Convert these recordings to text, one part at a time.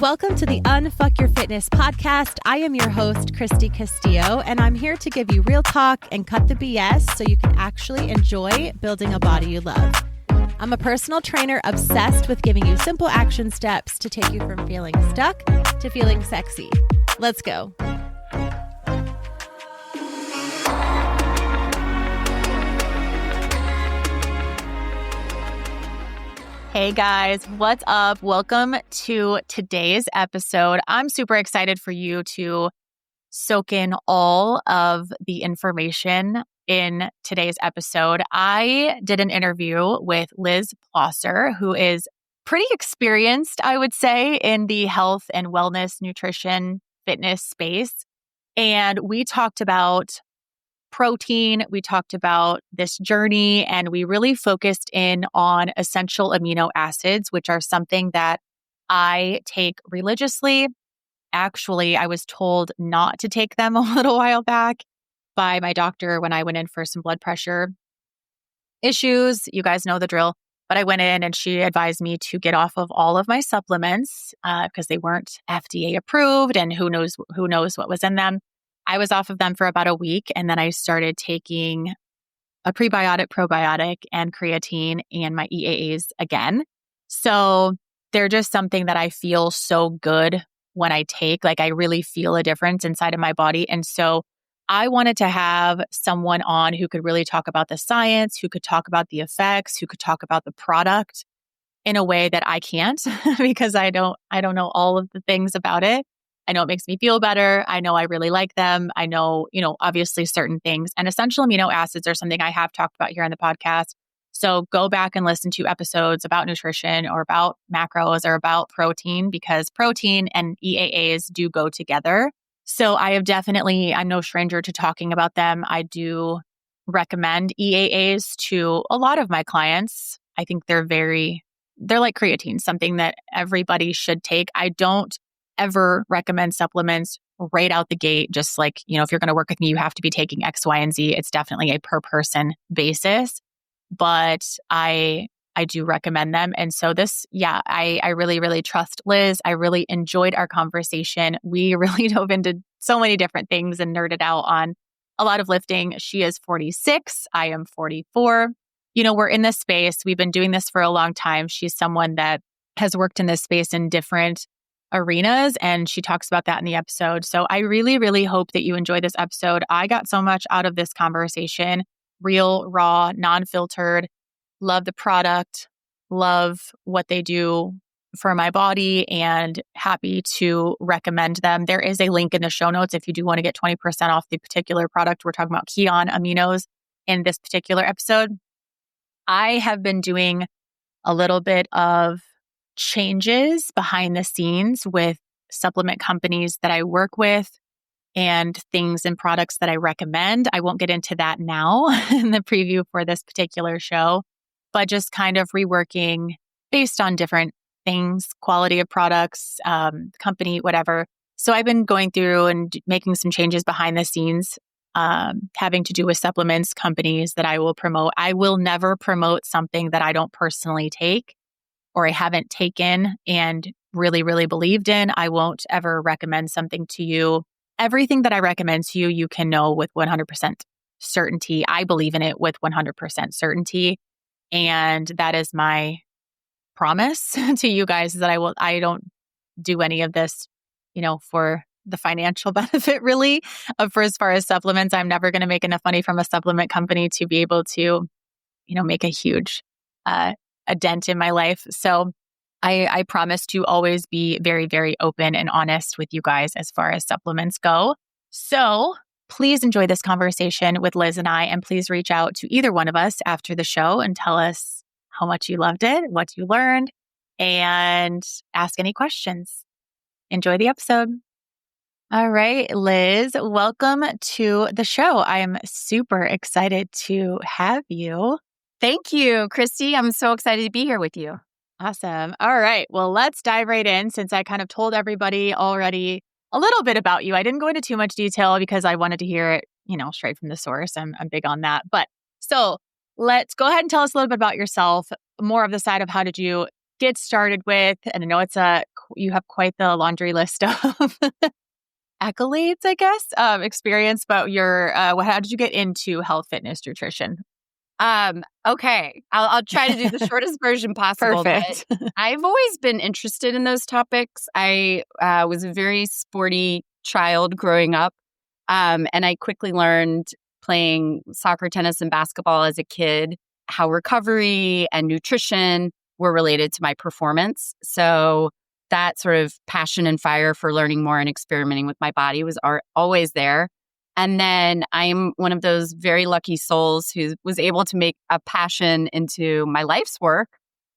Welcome to the Unfuck Your Fitness podcast. I am your host, Christy Castillo, and I'm here to give you real talk and cut the BS so you can actually enjoy building a body you love. I'm a personal trainer obsessed with giving you simple action steps to take you from feeling stuck to feeling sexy. Let's go. Hey guys, what's up? Welcome to today's episode. I'm super excited for you to soak in all of the information in today's episode. I did an interview with Liz Plosser, who is pretty experienced, I would say, in the health and wellness, nutrition, fitness space. And we talked about protein, we talked about this journey, and we really focused in on essential amino acids, which are something that I take religiously. Actually, I was told not to take them a little while back by my doctor when I went in for some blood pressure issues. You guys know the drill. But I went in and she advised me to get off of all of my supplements because they weren't FDA approved and who knows what was in them. I was off of them for about a week, and then I started taking a prebiotic, probiotic, and creatine and my EAAs again. So they're just something that I feel so good when I take. Like I really feel a difference inside of my body. And so I wanted to have someone on who could really talk about the science, who could talk about the effects, who could talk about the product in a way that I can't because I don't know all of the things about it. I know it makes me feel better. I know I really like them. I know, obviously certain things. And essential amino acids are something I have talked about here on the podcast. So go back and listen to episodes about nutrition or about macros or about protein because protein and EAAs do go together. So I'm no stranger to talking about them. I do recommend EAAs to a lot of my clients. I think they're like creatine, something that everybody should take. I don't ever recommend supplements right out the gate. Just like, if you're going to work with me, you have to be taking X, Y, and Z. It's definitely a per person basis, but I do recommend them. And so I really, really trust Liz. I really enjoyed our conversation. We really dove into so many different things and nerded out on a lot of lifting. She is 46. I am 44. We're in this space. We've been doing this for a long time. She's someone that has worked in this space in different arenas, and she talks about that in the episode. So I really, really hope that you enjoy this episode. I got so much out of this conversation. Real, raw, non-filtered. Love the product. Love what they do for my body and happy to recommend them. There is a link in the show notes if you do want to get 20% off the particular product. We're talking about Keon aminos in this particular episode. I have been doing a little bit of changes behind the scenes with supplement companies that I work with and things and products that I recommend. I won't get into that now in the preview for this particular show, but just kind of reworking based on different things, quality of products, company, whatever. So I've been going through and making some changes behind the scenes, having to do with supplements companies that I will promote. I will never promote something that I don't personally take or I haven't taken and really, really believed in. I won't ever recommend something to you. Everything that I recommend to you, you can know with 100% certainty. I believe in it with 100% certainty. And that is my promise to you guys is that I don't do any of this, for the financial benefit really. For as far as supplements, I'm never going to make enough money from a supplement company to be able to, make a huge, a dent in my life. So I promise to always be very, very open and honest with you guys as far as supplements go. So please enjoy this conversation with Liz and I, and please reach out to either one of us after the show and tell us how much you loved it, what you learned, and ask any questions. Enjoy the episode. All right, Liz, welcome to the show. I am super excited to have you. Thank you, Christy. I'm so excited to be here with you. Awesome. All right. Well, let's dive right in since I kind of told everybody already a little bit about you. I didn't go into too much detail because I wanted to hear it, straight from the source. I'm big on that. But so let's go ahead and tell us a little bit about yourself, more of the side of how did you get started with, and I know you have quite the laundry list of accolades, I guess, experience, but how did you get into health, fitness, nutrition? Okay. I'll try to do the shortest version possible, but Perfect. I've always been interested in those topics. I was a very sporty child growing up, and I quickly learned playing soccer, tennis, and basketball as a kid how recovery and nutrition were related to my performance. So that sort of passion and fire for learning more and experimenting with my body was always there. And then I'm one of those very lucky souls who was able to make a passion into my life's work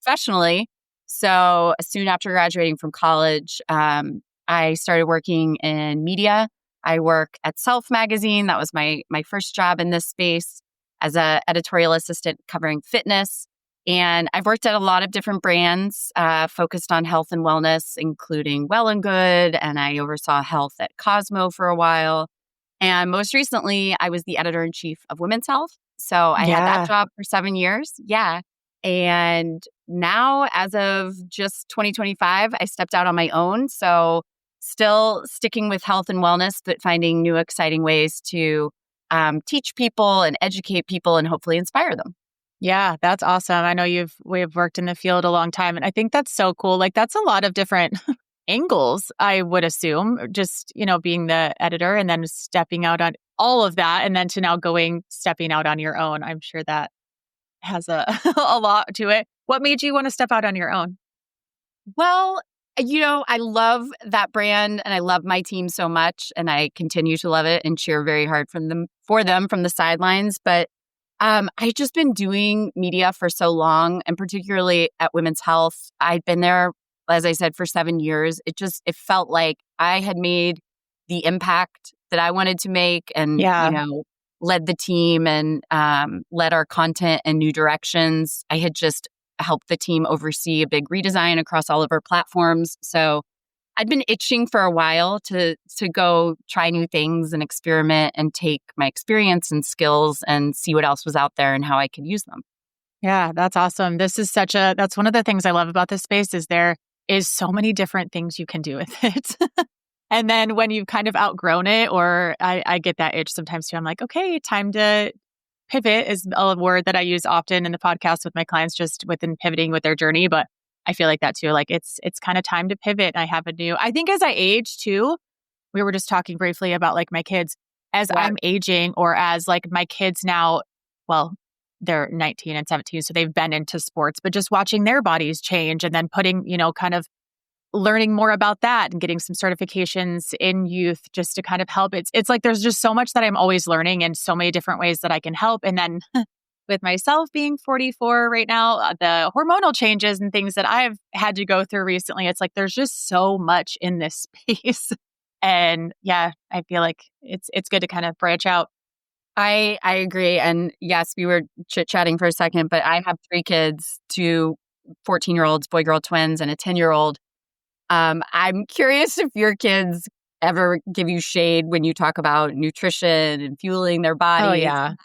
professionally. So soon after graduating from college, I started working in media. I work at Self magazine. That was my first job in this space as an editorial assistant covering fitness. And I've worked at a lot of different brands focused on health and wellness, including Well and Good. And I oversaw health at Cosmo for a while. And most recently, I was the editor-in-chief of Women's Health. So I had that Yeah. job for 7 years. Yeah. And now, as of just 2025, I stepped out on my own. So still sticking with health and wellness, but finding new exciting ways to teach people and educate people and hopefully inspire them. Yeah, that's awesome. I know we've worked in the field a long time, and I think that's so cool. Like that's a lot of different angles, I would assume, just, being the editor and then stepping out on all of that and then to now stepping out on your own. I'm sure that has a a lot to it. What made you want to step out on your own? Well, I love that brand and I love my team so much and I continue to love it and cheer very hard for them from the sidelines. But I've just been doing media for so long, and particularly at Women's Health. I'd been there, as I said, for 7 years. It felt like I had made the impact that I wanted to make and, Yeah. led the team and led our content in new directions. I had just helped the team oversee a big redesign across all of our platforms. So I'd been itching for a while to go try new things and experiment and take my experience and skills and see what else was out there and how I could use them. Yeah, that's awesome. That's one of the things I love about this space is there is so many different things you can do with it. And then when you've kind of outgrown it, or I get that itch sometimes too, I'm like, okay, time to pivot is a word that I use often in the podcast with my clients, just within pivoting with their journey. But I feel like that too. Like it's kind of time to pivot. I think as I age too, we were just talking briefly about like my kids, as Yeah. I'm aging or as like my kids now, well, they're 19 and 17, so they've been into sports, but just watching their bodies change and then putting, kind of learning more about that and getting some certifications in youth just to kind of help. It's like there's just so much that I'm always learning and so many different ways that I can help. And then with myself being 44 right now, the hormonal changes and things that I've had to go through recently, it's like there's just so much in this space. And yeah, I feel like it's good to kind of branch out. I agree. And yes, we were chit-chatting for a second, but I have 3 kids, 2 14-year-olds, boy-girl twins, and a 10-year-old. I'm curious if your kids ever give you shade when you talk about nutrition and fueling their Oh bodies. yeah.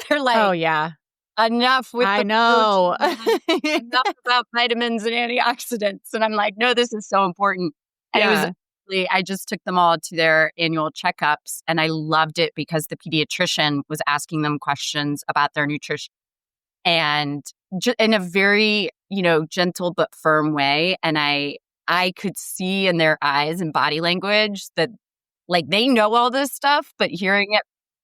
They're like, Oh yeah. enough with I the know. protein, enough about vitamins and antioxidants. And I'm like, no, this is so important. And Yeah. I just took them all to their annual checkups and I loved it because the pediatrician was asking them questions about their nutrition and in a very, gentle but firm way. And I could see in their eyes and body language that like they know all this stuff, but hearing it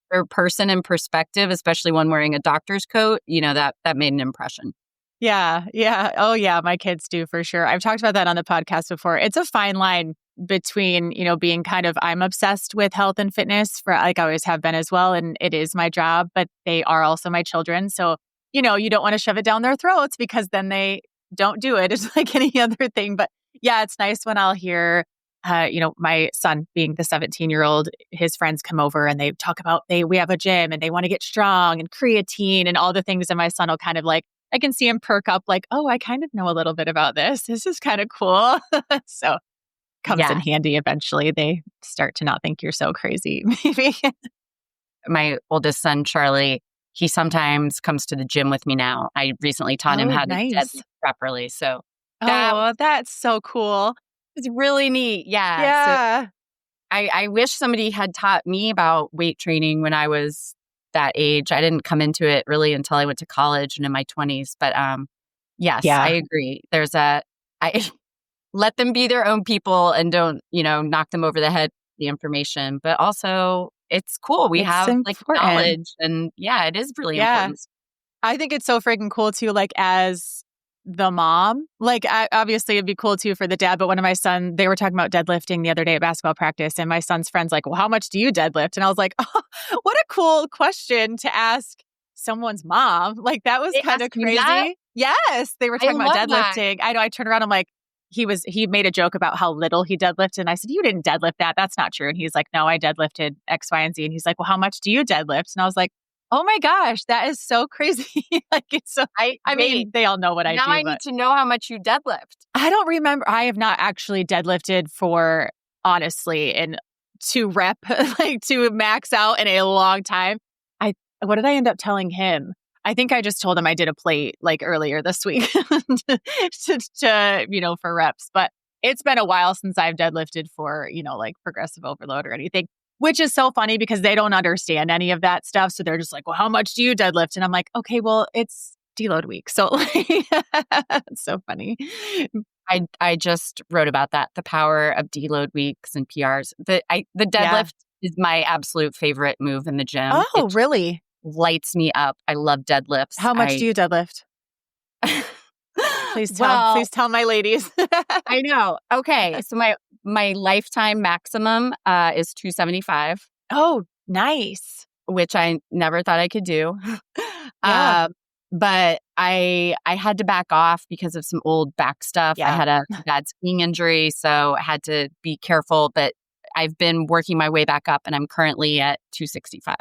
from their person in perspective, especially one wearing a doctor's coat, that made an impression. Yeah. Yeah. Oh yeah. My kids do for sure. I've talked about that on the podcast before. It's a fine line between, being kind of, I'm obsessed with health and fitness for like I always have been as well. And it is my job, but they are also my children. So, you don't want to shove it down their throats because then they don't do it. It's like any other thing. But yeah, it's nice when I'll hear, my son being the 17-year-old, his friends come over and they talk about we have a gym and they want to get strong and creatine and all the things. And my son will kind of like, I can see him perk up like, oh, I kind of know a little bit about this. This is kind of cool. So comes in Yeah. handy eventually. They start to not think you're so crazy, maybe. My oldest son, Charlie, he sometimes comes to the gym with me now. I recently taught him Oh, how to nice. deadlift properly. So That Oh, that's so cool. was really neat. Yeah. So Yeah. I wish somebody had taught me about weight training when I was that age. I didn't come into it really until I went to college and in my 20s. But yes, I Yeah. agree. I let them be their own people and don't, knock them over the head with the information. But also, it's cool. We It's have like important. knowledge, and yeah, it is really Yeah. important. I think it's so freaking cool too, like as the mom. Like, obviously, it'd be cool too for the dad. But one of my son, they were talking about deadlifting the other day at basketball practice, and my son's friend's like, "Well, how much do you deadlift?" And I was like, "Oh, what a cool question to ask someone's mom." Like, that was They kind of asked you that? crazy. Yes, they were I talking about love that. deadlifting. I know. I turned around. I'm like, he made a joke about how little he deadlifted, and I said, "You didn't deadlift that. That's not true." And he's like, "No, I deadlifted X, Y, and Z." And he's like, "Well, how much do you deadlift?" And I was like, oh my gosh, that is so crazy. Like it's so I Wait, mean, they all know what I now do, I but need to know how much you deadlift. I don't remember. I have not actually deadlifted for honestly in to rep like to max out in a long time. I what did I end up telling him? I think I just told him I did a plate like earlier this week for reps, but it's been a while since I've deadlifted for, like progressive overload or anything, which is so funny because they don't understand any of that stuff. So they're just like, well, how much do you deadlift? And I'm like, okay, well, it's deload week. So like, it's so funny. I just wrote about that, the power of deload weeks and PRs. The Yeah. deadlift is my absolute favorite move in the gym. Oh, really? Lights me up. I love deadlifts. How much do you deadlift? Well, Please tell my ladies. I know. Okay, so my lifetime maximum is 275, Oh, nice. which I never thought I could do. Yeah. Uh, but I had to back off because of some old back stuff. I Yeah. had a bad skiing injury, so I had to be careful. But I've been working my way back up, and I'm currently at 265.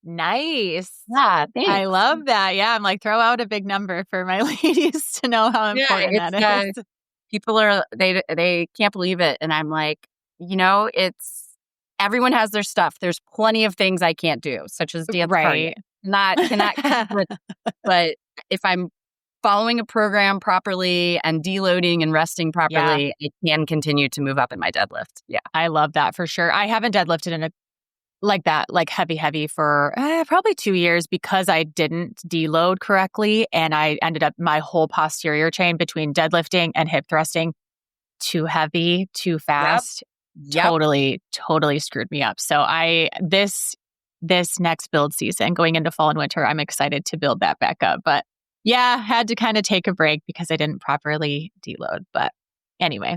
Nice. Yeah, I thanks. love that. Yeah. I'm like, throw out a big number for my ladies to know how Yeah, important it's that is. people are they can't believe it, and I'm like, it's everyone has their stuff. There's plenty of things I can't do, such as dance cardio. Right. Not cannot, but if I'm following a program properly and deloading and resting Yeah. properly, I can continue to move up in my deadlift. Yeah. I love that for sure. I haven't deadlifted in a like that, like heavy for probably 2 years because I didn't deload correctly. And I ended up my whole posterior chain between deadlifting and hip thrusting too heavy, too Yep. fast, Yep. totally screwed me up. So this next build season going into fall and winter, I'm excited to build that back up. But yeah, had to kind of take a break because I didn't properly deload. But anyway.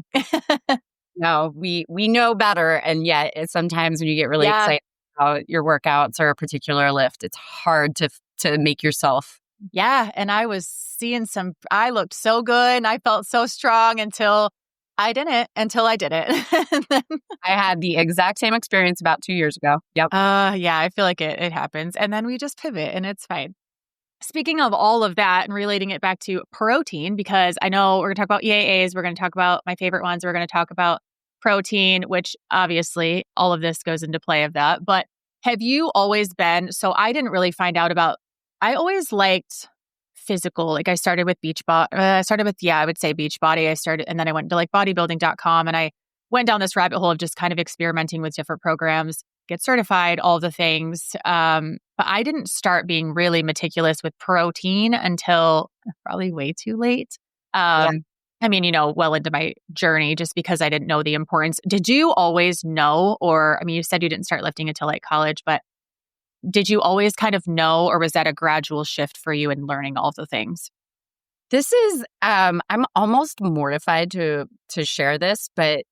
No, we know better, and yet sometimes when you get really Yeah. excited about your workouts or a particular lift, it's hard to make yourself. Yeah. And I was seeing I looked so good and I felt so strong until I did it. And then, I had the exact same experience about 2 years ago. Yep. yeah, I feel like it happens. And then we just pivot and it's fine. Speaking of all of that and relating it back to protein, because I know we're going to talk about EAAs, we're going to talk about my favorite ones, we're going to talk about protein, which obviously all of this goes into play of that. But have you always been, so I didn't really find out about, I always liked physical. Like I started with I would say Beachbody. And then I went to like bodybuilding.com and I went down this rabbit hole of just kind of experimenting with different programs, get certified, all the things. But I didn't start being really meticulous with protein until probably way too late. Yeah. I mean, well into my journey just because I didn't know the importance. Did you always know, or, I mean, you said you didn't start lifting until like college, but did you always kind of know, or was that a gradual shift for you in learning all the things? This is I'm almost mortified to share this, but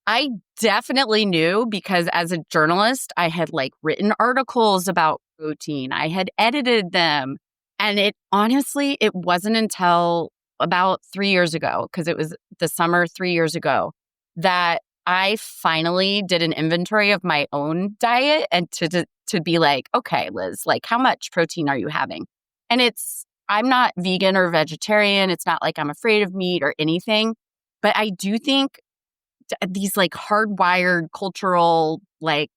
I definitely knew because as a journalist, I had like written articles about protein. I had edited them. And it wasn't until about 3 years ago, because it was the summer 3 years ago, that I finally did an inventory of my own diet and to be like, okay, Liz, like how much protein are you having? And I'm not vegan or vegetarian. It's not like I'm afraid of meat or anything. But I do think these like hardwired cultural, like,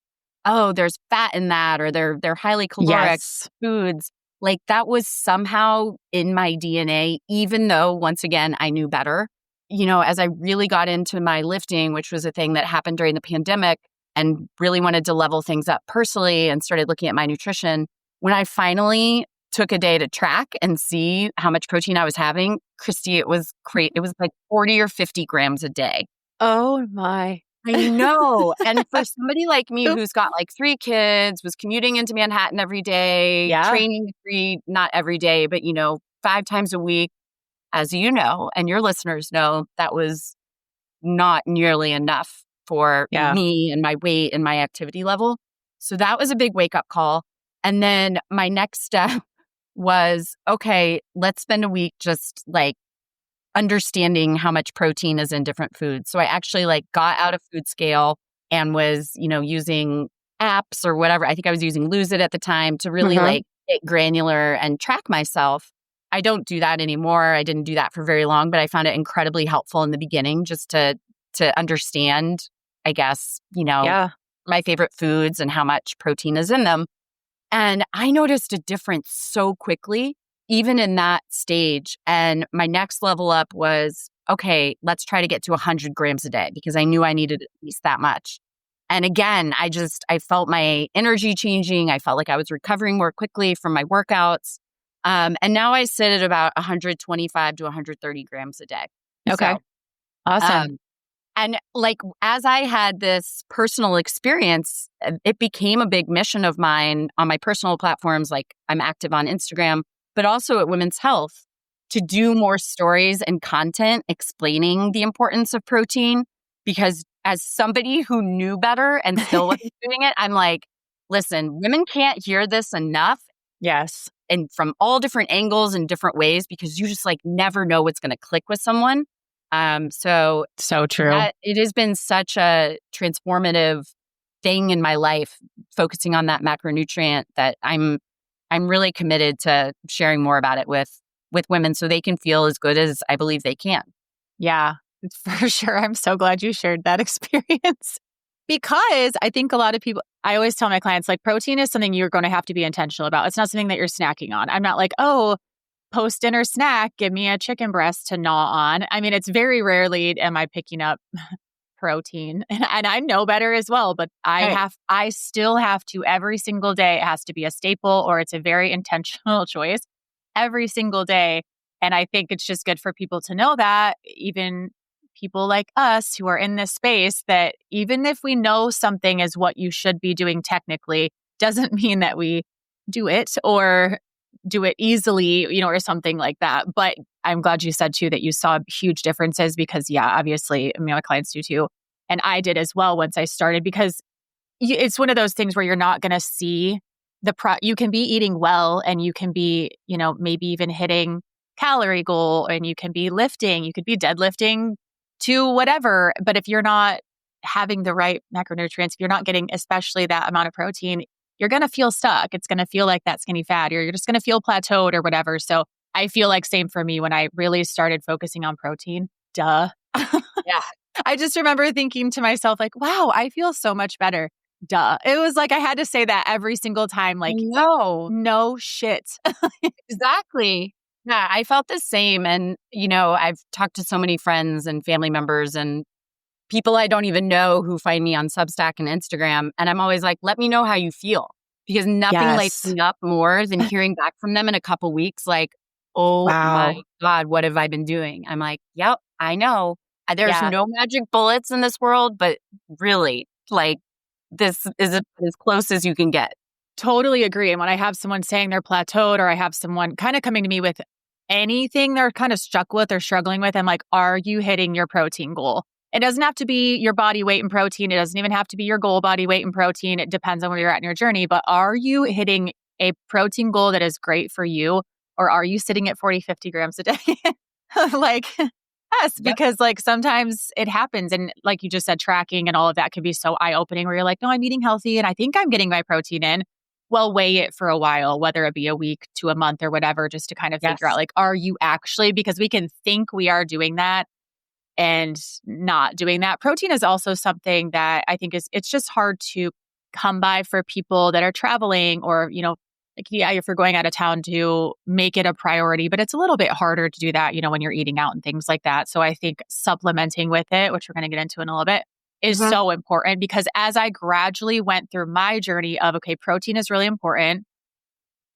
oh, there's fat in that, or they're highly caloric foods. Like that was somehow in my DNA, even though once again, I knew better. as I really got into my lifting, which was a thing that happened during the pandemic, and really wanted to level things up personally and started looking at my nutrition, when I finally took a day to track and see how much protein I was having, Christy, it was great. It was like 40 or 50 grams a day. Oh my. I know. And for somebody like me who's got like 3 kids, was commuting into Manhattan every day, Yeah. training not every day, but 5 times a week, as you know, and your listeners know, that was not nearly enough for me and my weight and my activity level. So that was a big wake up call. And then my next step was, okay, let's spend a week just like understanding how much protein is in different foods. So I actually got out a food scale and was, using apps or whatever. I think I was using Lose It at the time to really get granular and track myself. I don't do that anymore. I didn't do that for very long, but I found it incredibly helpful in the beginning just to understand, I guess, my favorite foods and how much protein is in them. And I noticed a difference so quickly, even in that stage. And my next level up was, okay, let's try to get to 100 grams a day because I knew I needed at least that much. And again, I felt my energy changing. I felt like I was recovering more quickly from my workouts. And now I sit at about 125 to 130 grams a day. Okay. So, awesome. And as I had this personal experience, it became a big mission of mine on my personal platforms. Like I'm active on Instagram, but also at Women's Health to do more stories and content explaining the importance of protein. Because as somebody who knew better and still wasn't doing it, I'm like, listen, women can't hear this enough. Yes. And from all different angles and different ways, because you just never know what's going to click with someone. So true. It has been such a transformative thing in my life, focusing on that macronutrient, that I'm really committed to sharing more about it with women so they can feel as good as I believe they can. Yeah, for sure. I'm so glad you shared that experience because I think a lot of people, I always tell my clients, protein is something you're going to have to be intentional about. It's not something that you're snacking on. I'm not like, oh, post-dinner snack, give me a chicken breast to gnaw on. I mean, it's very rarely am I picking up protein and I know better as well, but I still have to every single day. It has to be a staple or it's a very intentional choice every single day. And I think it's just good for people to know that, even people like us who are in this space, that even if we know something is what you should be doing technically, doesn't mean that we do it or do it easily, or something like that. But I'm glad you said too that you saw huge differences because obviously, my clients do too. And I did as well once I started, because it's one of those things where you're not going to see you can be eating well and you can be, maybe even hitting calorie goal and you can be lifting, you could be deadlifting to whatever. But if you're not having the right macronutrients, if you're not getting especially that amount of protein, you're going to feel stuck. It's going to feel like that skinny fat, or you're just going to feel plateaued or whatever. So I feel like same for me when I really started focusing on protein. Duh. Yeah. I just remember thinking to myself, wow, I feel so much better. Duh. It was like I had to say that every single time. No shit. Exactly. Yeah, I felt the same. And, I've talked to so many friends and family members and people I don't even know who find me on Substack and Instagram. And I'm always like, let me know how you feel. Because nothing lights me up more than hearing back from them in a couple weeks. Oh my God, what have I been doing? I'm like, yep, I know. There's no magic bullets in this world, but really, this is as close as you can get. Totally agree. And when I have someone saying they're plateaued, or I have someone kind of coming to me with anything they're kind of stuck with or struggling with, I'm like, are you hitting your protein goal? It doesn't have to be your body weight in protein. It doesn't even have to be your goal body weight in protein. It depends on where you're at in your journey. But are you hitting a protein goal that is great for you? Or are you sitting at 40, 50 grams a day? Yes, because sometimes it happens. And like you just said, tracking and all of that can be so eye-opening where you're like, no, I'm eating healthy and I think I'm getting my protein in. Well, weigh it for a while, whether it be a week to a month or whatever, just to kind of figure out are you actually, because we can think we are doing that and not doing that. Protein is also something that I think it's just hard to come by for people that are traveling or, like, yeah, if you're going out of town, to make it a priority, but it's a little bit harder to do that, when you're eating out and things like that. So I think supplementing with it, which we're going to get into in a little bit, is Mhm. so important, because as I gradually went through my journey of, okay, protein is really important.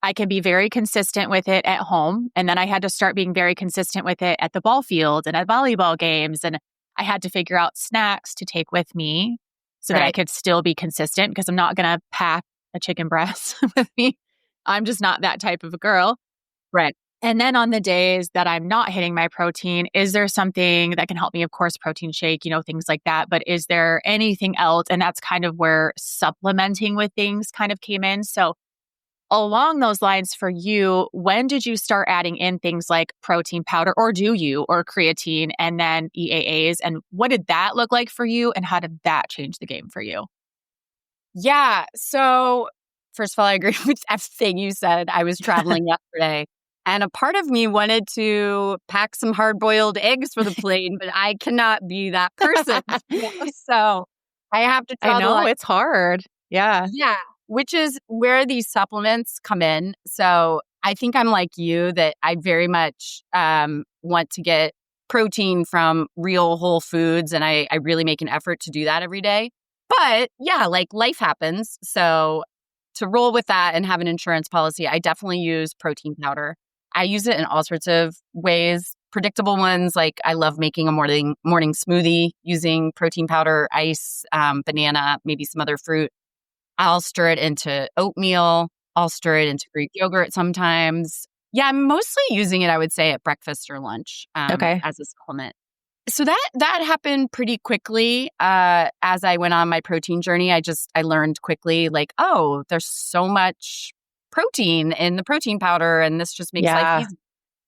I can be very consistent with it at home. And then I had to start being very consistent with it at the ball field and at volleyball games. And I had to figure out snacks to take with me so that I Right. could still be consistent, because I'm not going to pack a chicken breast with me. I'm just not that type of a girl. Right. And then on the days that I'm not hitting my protein, is there something that can help me? Of course, protein shake, things like that. But is there anything else? And that's kind of where supplementing with things kind of came in. So along those lines for you, when did you start adding in things like protein powder, or do you, or creatine, and then EAAs? And what did that look like for you? And how did that change the game for you? Yeah. So, first of all, I agree with everything you said. I was traveling yesterday, and a part of me wanted to pack some hard boiled eggs for the plane, but I cannot be that person. So, I have to I draw the know line. it's hard. Yeah. Yeah, which is where these supplements come in. So I think I'm like you, that I very much want to get protein from real whole foods. And I really make an effort to do that every day. But yeah, like life happens. So to roll with that and have an insurance policy, I definitely use protein powder. I use it in all sorts of ways. Predictable ones, like I love making a morning smoothie using protein powder, ice, banana, maybe some other fruit. I'll stir it into oatmeal. I'll stir it into Greek yogurt sometimes. Yeah, I'm mostly using it, I would say, at breakfast or lunch Okay. as a supplement. So that happened pretty quickly as I went on my protein journey. I learned quickly, like, oh, there's so much protein in the protein powder, and this just makes life Yeah. easy.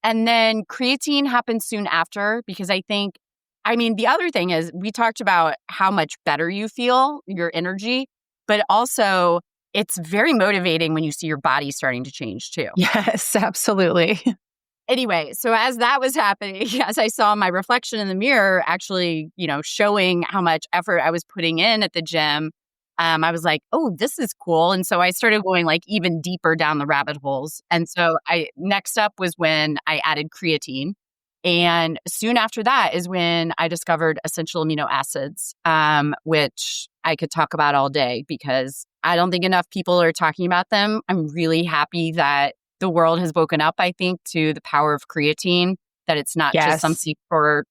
And then creatine happened soon after, because the other thing is, we talked about how much better you feel, your energy, but also it's very motivating when you see your body starting to change too. Yes, absolutely. Anyway, so as that was happening, as I saw my reflection in the mirror actually, showing how much effort I was putting in at the gym, I was like, oh, this is cool. And so I started going like even deeper down the rabbit holes. And so next up was when I added creatine. And soon after that is when I discovered essential amino acids, which I could talk about all day, because I don't think enough people are talking about them. I'm really happy that the world has woken up, I think, to the power of creatine, that it's not just Yes. something for,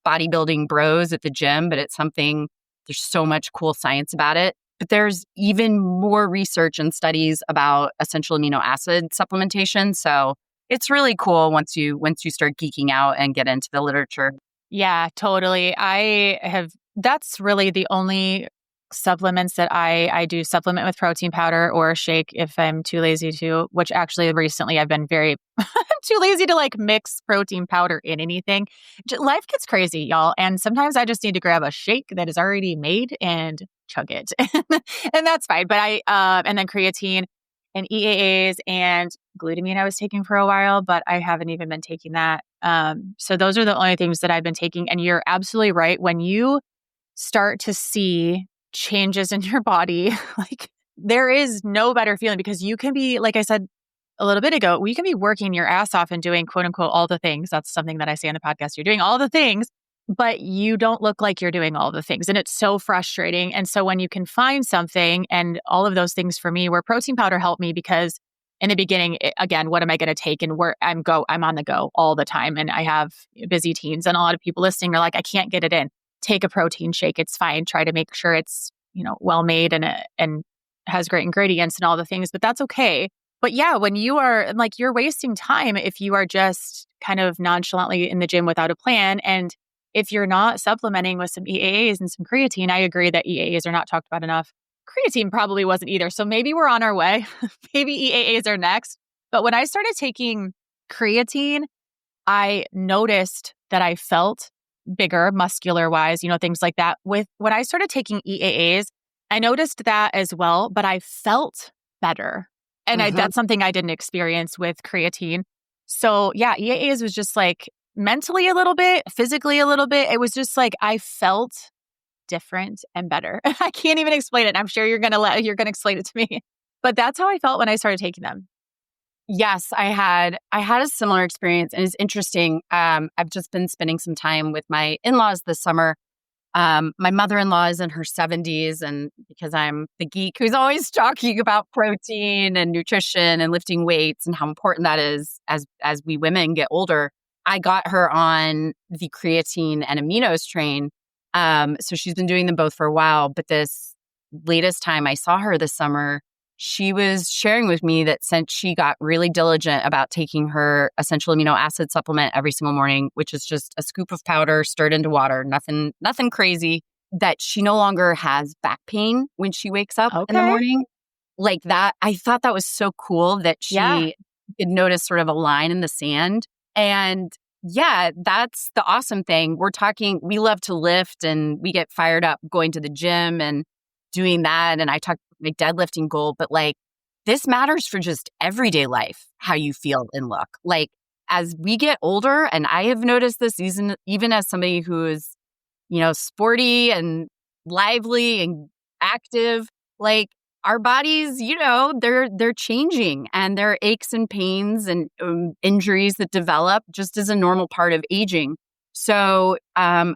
bodybuilding bros at the gym, but it's something, there's so much cool science about it. But there's even more research and studies about essential amino acid supplementation. So it's really cool once you start geeking out and get into the literature. Yeah, totally. That's really the only supplements that I do supplement with protein powder or a shake if I'm too lazy to, which actually recently I've been very too lazy to like mix protein powder in anything. Life gets crazy, y'all. And sometimes I just need to grab a shake that is already made and chug it. And that's fine. But and then creatine and EAAs and glutamine I was taking for a while, but I haven't even been taking that. So those are the only things that I've been taking. And you're absolutely right. When you start to see changes in your body, like there is no better feeling, because you can be, like I said a little bit ago, we can be working your ass off and doing quote unquote all the things. That's something that I say on the podcast. You're doing all the things, but you don't look like you're doing all the things. And it's so frustrating. And so when you can find something, and all of those things for me, where protein powder helped me, because in the beginning, again, what am I going to take? And where I'm on the go all the time. And I have busy teens, and a lot of people listening are like, I can't get it in. Take a protein shake. It's fine. Try to make sure it's, well made and has great ingredients and all the things, but that's okay. But yeah, when you are like, you're wasting time if you are just kind of nonchalantly in the gym without a plan. And if you're not supplementing with some EAAs and some creatine, I agree that EAAs are not talked about enough. Creatine probably wasn't either. So maybe we're on our way. Maybe EAAs are next. But when I started taking creatine, I noticed that I felt bigger, muscular wise, things like that. When I started taking EAAs, I noticed that as well, but I felt better. And Mhm. that's something I didn't experience with creatine. So yeah, EAAs was just like mentally a little bit, physically a little bit. It was just like I felt different and better. I can't even explain it. I'm sure you're gonna explain it to me. But that's how I felt when I started taking them. Yes, I had a similar experience, and it's interesting. I've just been spending some time with my in-laws this summer. My mother-in-law is in her 70s, and because I'm the geek who's always talking about protein and nutrition and lifting weights and how important that is as we women get older, I got her on the creatine and aminos train. So she's been doing them both for a while, but this latest time I saw her this summer, she was sharing with me that since she got really diligent about taking her essential amino acid supplement every single morning, which is just a scoop of powder stirred into water, nothing crazy, that she no longer has back pain when she wakes up in the Okay. morning. Like that, I thought that was so cool that Yeah. she could notice sort of a line in the sand. And yeah, that's the awesome thing. We love to lift and we get fired up going to the gym and doing that. And I talked my deadlifting goal, but like this matters for just everyday life, how you feel and look. Like as we get older, and I have noticed this even as somebody who is, sporty and lively and active, like our bodies, they're changing, and there are aches and pains and injuries that develop just as a normal part of aging. So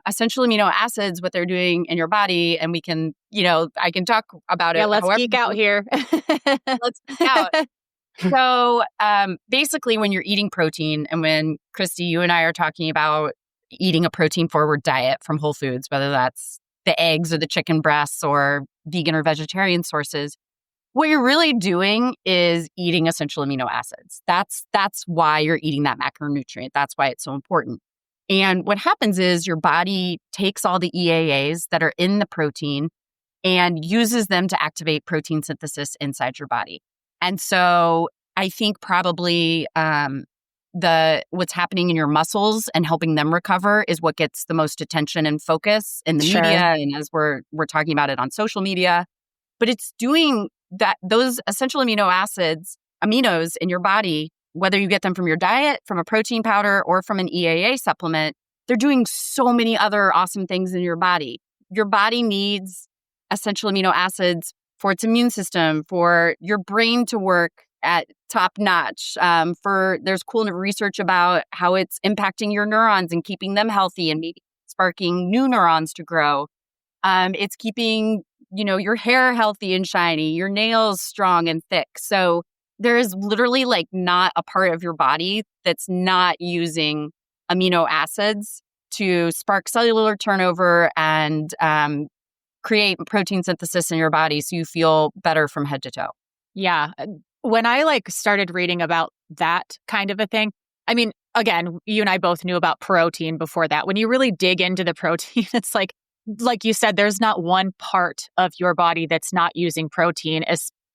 essential amino acids, what they're doing in your body, and we can, I can talk about it. Yeah, let's however geek out here. let's geek out. So basically, when you're eating protein, and when Christy, you and I are talking about eating a protein forward diet from Whole Foods, whether that's the eggs or the chicken breasts or vegan or vegetarian sources, what you're really doing is eating essential amino acids. That's why you're eating that macronutrient. That's why it's so important. And what happens is your body takes all the EAAs that are in the protein and uses them to activate protein synthesis inside your body. And so I think probably what's happening in your muscles and helping them recover is what gets the most attention and focus in the Sure. media, and as we're talking about it on social media. But it's doing that, those essential amino acids, aminos in your body, whether you get them from your diet, from a protein powder, or from an EAA supplement, they're doing so many other awesome things in your body. Your body needs essential amino acids for its immune system, for your brain to work at top notch. There's cool research about how it's impacting your neurons and keeping them healthy and maybe sparking new neurons to grow. It's keeping, your hair healthy and shiny, your nails strong and thick. So there is literally like not a part of your body that's not using amino acids to spark cellular turnover and create protein synthesis in your body so you feel better from head to toe. Yeah. When I started reading about that kind of a thing, I mean, again, you and I both knew about protein before that. When you really dig into the protein, it's like you said, there's not one part of your body that's not using protein,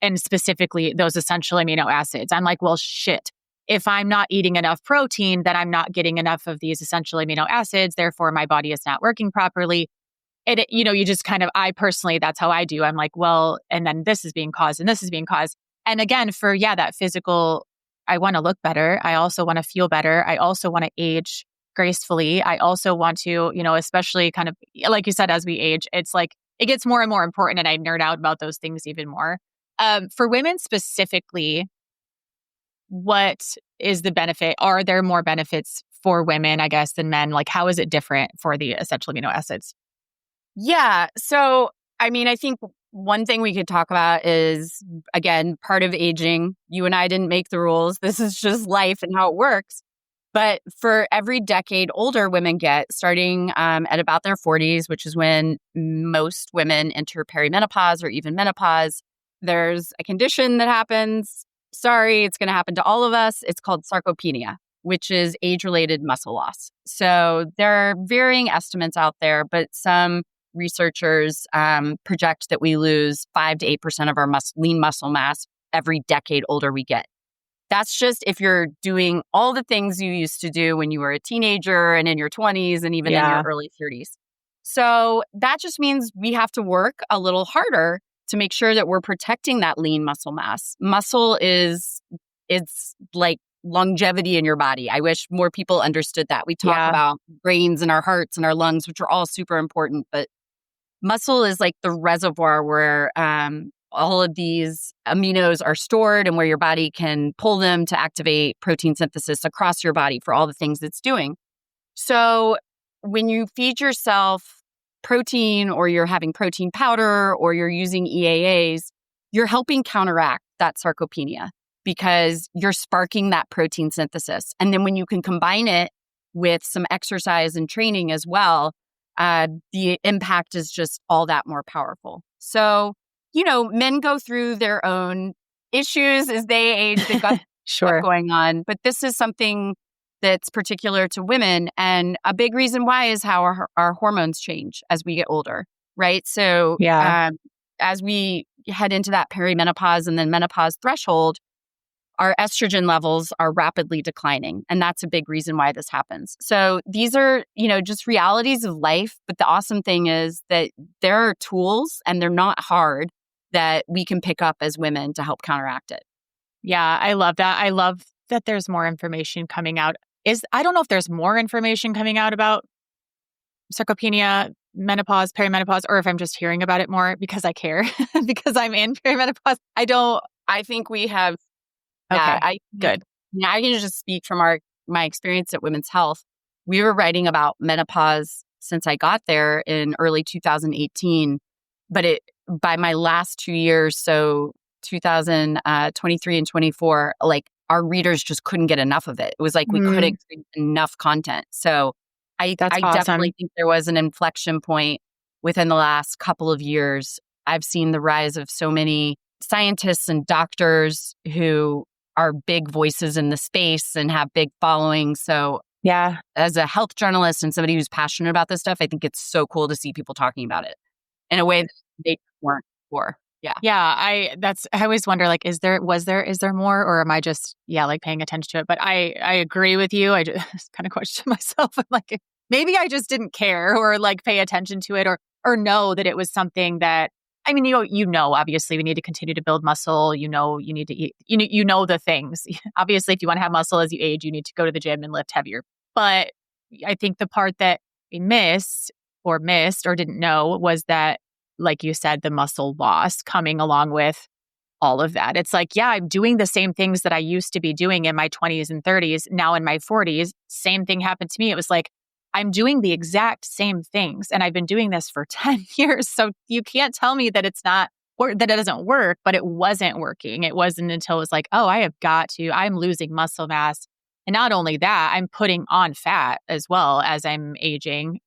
and specifically those essential amino acids. I'm like, well, shit. If I'm not eating enough protein, then I'm not getting enough of these essential amino acids. Therefore, my body is not working properly. And, you just kind of, I personally, that's how I do. I'm like, well, and then this is being caused and this is being caused. And again, for, that physical, I want to look better. I also want to feel better. I also want to age gracefully. I also want to, especially kind of, like you said, as we age, it's like, it gets more and more important. And I nerd out about those things even more. For women specifically, what is the benefit? Are there more benefits for women, I guess, than men? Like, how is it different for the essential amino acids? Yeah. So, I mean, I think one thing we could talk about is, again, part of aging. You and I didn't make the rules. This is just life and how it works. But for every decade older women get, starting at about their 40s, which is when most women enter perimenopause or even menopause, there's a condition that happens. Sorry, it's going to happen to all of us. It's called sarcopenia, which is age-related muscle loss. So there are varying estimates out there, but some researchers project that we lose 5 to 8% of our lean muscle mass every decade older we get. That's just if you're doing all the things you used to do when you were a teenager and in your 20s and even in your early 30s. So that just means we have to work a little harder to make sure that we're protecting that lean muscle mass. Muscle it's like longevity in your body. I wish more people understood that. We talk about brains and our hearts and our lungs, which are all super important, but muscle is like the reservoir where all of these aminos are stored and where your body can pull them to activate protein synthesis across your body for all the things it's doing. So when you feed yourself protein or you're having protein powder or you're using EAAs, you're helping counteract that sarcopenia because you're sparking that protein synthesis. And then when you can combine it with some exercise and training as well, the impact is just all that more powerful. So, men go through their own issues as they age. They've got Sure. stuff going on. But this is something that's particular to women. And a big reason why is how our hormones change as we get older, right? So as we head into that perimenopause and then menopause threshold, our estrogen levels are rapidly declining. And that's a big reason why this happens. So these are, just realities of life. But the awesome thing is that there are tools and they're not hard that we can pick up as women to help counteract it. Yeah, I love that. I love that there's more information coming out. I don't know if there's more information coming out about sarcopenia, menopause, perimenopause, or if I'm just hearing about it more because I care, because I'm in perimenopause. I think we have. Okay, good. Yeah, I can just speak from my experience at Women's Health. We were writing about menopause since I got there in early 2018, but by my last 2 years, so 2023 and 24, like our readers just couldn't get enough of it. It was like we couldn't get enough content. So I definitely think there was an inflection point within the last couple of years. I've seen the rise of so many scientists and doctors who are big voices in the space and have big followings. So yeah, as a health journalist and somebody who's passionate about this stuff, I think it's so cool to see people talking about it in a way that they weren't before. Yeah. Yeah. I always wonder, like, is there more, or am I just, paying attention to it? But I agree with you. I just kind of question myself. I'm like, maybe I just didn't care or like pay attention to it or know that it was something that, I mean, obviously we need to continue to build muscle. You need to eat, the things. Obviously, if you want to have muscle as you age, you need to go to the gym and lift heavier. But I think the part that we missed or didn't know was that, like you said, the muscle loss coming along with all of that. It's like, I'm doing the same things that I used to be doing in my 20s and 30s. Now in my 40s, same thing happened to me. It was like, I'm doing the exact same things. And I've been doing this for 10 years. So you can't tell me that it's not, or that it doesn't work, but it wasn't working. It wasn't until it was like, I'm losing muscle mass. And not only that, I'm putting on fat as well as I'm aging.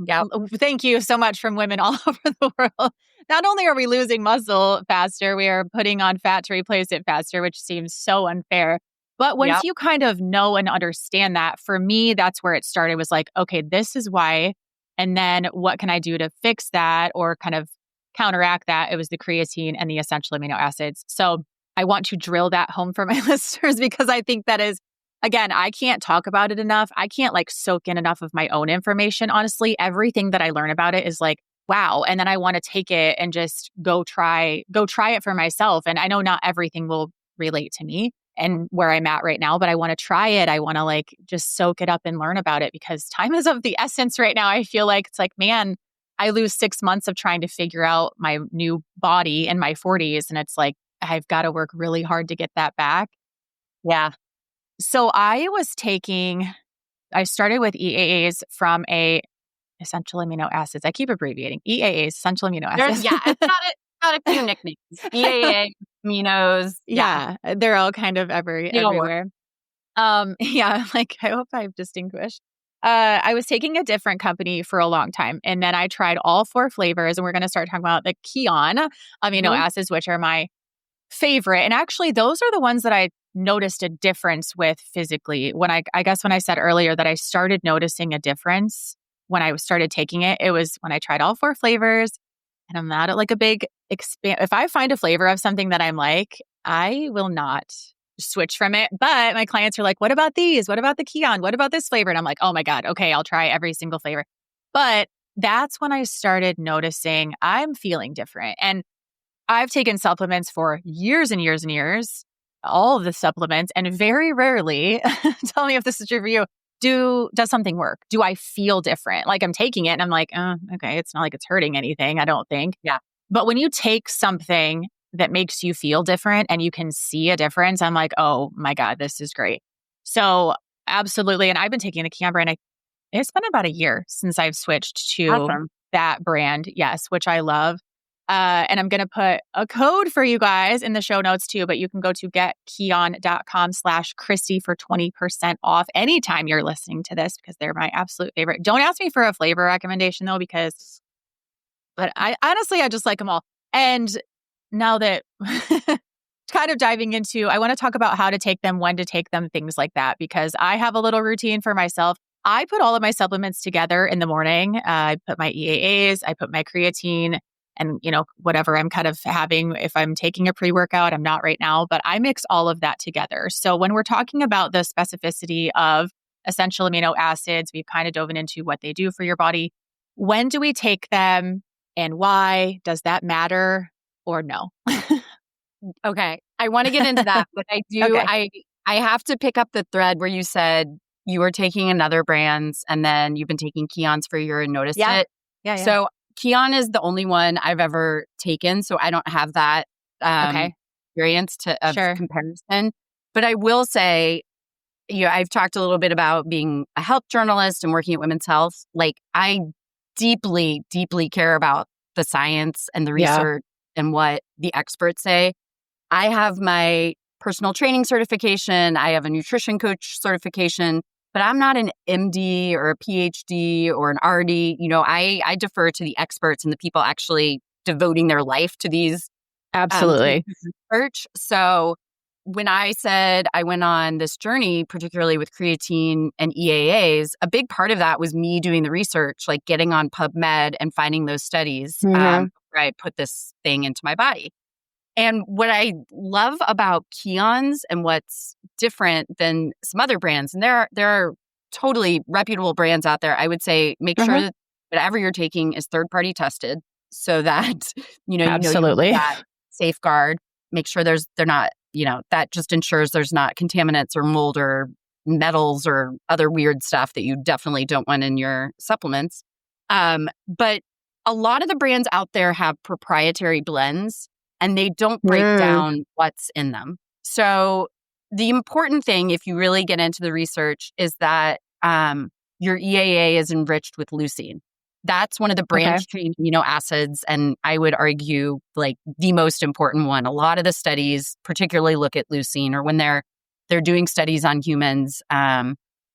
Yeah. Thank you so much from women all over the world. Not only are we losing muscle faster, we are putting on fat to replace it faster, which seems so unfair. But once you kind of know and understand that, for me, that's where it started, was like, okay, this is why. And then what can I do to fix that or kind of counteract that? It was the creatine and the essential amino acids. So I want to drill that home for my listeners because I think that is, again, I can't talk about it enough. I can't soak in enough of my own information. Honestly, everything that I learn about it is like, wow. And then I want to take it and just go try it for myself. And I know not everything will relate to me and where I'm at right now, but I want to try it. I want to just soak it up and learn about it because time is of the essence right now. I feel like it's like, man, I lose 6 months of trying to figure out my new body in my 40s. And it's like, I've got to work really hard to get that back. Yeah. So I started with EAAs from essential amino acids. I keep abbreviating EAAs, essential amino acids. It's got a few nicknames. EAA, aminos. Yeah, they're all kind of everywhere. I hope I've distinguished. I was taking a different company for a long time, and then I tried all 4 flavors, and we're going to start talking about the Kion amino acids, which are my favorite. And actually, those are the ones that I noticed a difference with physically. When I guess when I said earlier that I started noticing a difference when I started taking it, it was when I tried all 4 flavors. And I'm not at a big if I find a flavor of something that I'm like, I will not switch from it. But my clients are like, what about these? What about the Kion? What about this flavor? And I'm like, oh my God, okay, I'll try every single flavor. But that's when I started noticing I'm feeling different. And I've taken supplements for years and years and years, all of the supplements, and very rarely, tell me if this is true for you, does something work? Do I feel different? Like I'm taking it and I'm like, okay, it's not like it's hurting anything, I don't think. Yeah. But when you take something that makes you feel different and you can see a difference, I'm like, oh my God, this is great. So absolutely. And I've been taking the Kion brand. It's been about a year since I've switched to Awesome. that brand. Yes, which I love. And I'm going to put a code for you guys in the show notes too, but you can go to getkion.com/Christy for 20% off anytime you're listening to this because they're my absolute favorite. Don't ask me for a flavor recommendation though, but I honestly, I just like them all. And now that kind of diving into, I want to talk about how to take them, when to take them, things like that, because I have a little routine for myself. I put all of my supplements together in the morning. I put my EAAs, I put my creatine, and whatever I'm kind of having. If I'm taking a pre-workout, I'm not right now, but I mix all of that together. So when we're talking about the specificity of essential amino acids, we've kind of dove into what they do for your body. When do we take them and why? Does that matter or no? Okay. I want to get into that, but I do. Okay. I have to pick up the thread where you said you were taking another brand's and then you've been taking Kion's for a year and noticed it. Yeah. So Kion is the only one I've ever taken. So I don't have that experience of Sure. comparison. But I will say, I've talked a little bit about being a health journalist and working at Women's Health. Like I deeply, deeply care about the science and the research and what the experts say. I have my personal training certification. I have a nutrition coach certification, but I'm not an MD or a PhD or an RD. I defer to the experts and the people actually devoting their life to these Absolutely. research. So when I said I went on this journey, particularly with creatine and EAAs, a big part of that was me doing the research, like getting on PubMed and finding those studies where I put this thing into my body. And what I love about Kion's and what's different than some other brands, and there are totally reputable brands out there, I would say make sure that whatever you're taking is third-party tested so that, Absolutely. You have that safeguard. Make sure they're not, that just ensures there's not contaminants or mold or metals or other weird stuff that you definitely don't want in your supplements. But a lot of the brands out there have proprietary blends and they don't break down what's in them. So the important thing, if you really get into the research, is that your EAA is enriched with leucine. That's one of the branched-chain amino acids, and I would argue like the most important one. A lot of the studies particularly look at leucine, or when they're doing studies on humans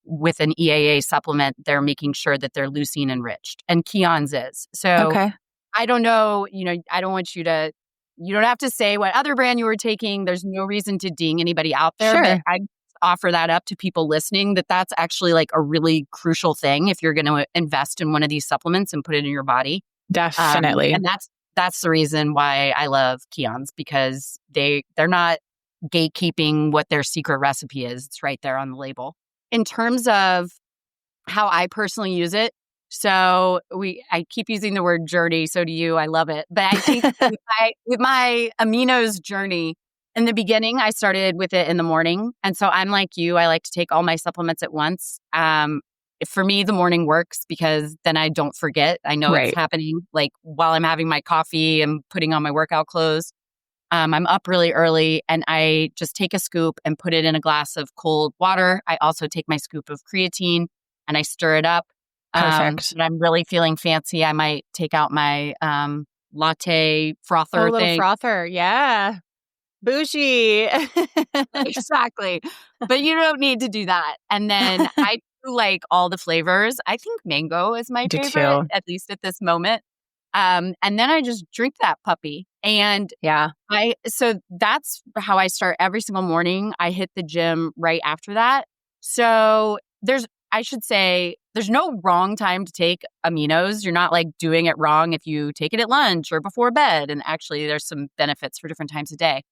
with an EAA supplement, they're making sure that they're leucine enriched, and Kion's is. So I don't know, I don't want you to. You don't have to say what other brand you were taking. There's no reason to ding anybody out there. Sure. But I offer that up to people listening, that's actually like a really crucial thing if you're going to invest in one of these supplements and put it in your body. Definitely. And that's the reason why I love Kion's, because they're not gatekeeping what their secret recipe is. It's right there on the label. In terms of how I personally use it, so I keep using the word journey. So do you. I love it. But I think with my aminos journey, in the beginning, I started with it in the morning. And so I'm like you. I like to take all my supplements at once. For me, the morning works because then I don't forget. I know it's happening. Like while I'm having my coffee and putting on my workout clothes, I'm up really early and I just take a scoop and put it in a glass of cold water. I also take my scoop of creatine and I stir it up. Perfect. When I'm really feeling fancy, I might take out my latte frother little thing. Frother. Yeah. Bougie. Exactly. But you don't need to do that. And then I do like all the flavors. I think mango is my favorite, at least at this moment. And then I just drink that puppy. And so that's how I start every single morning. I hit the gym right after that. So I should say there's no wrong time to take aminos. You're not like doing it wrong if you take it at lunch or before bed. And actually there's some benefits for different times of day.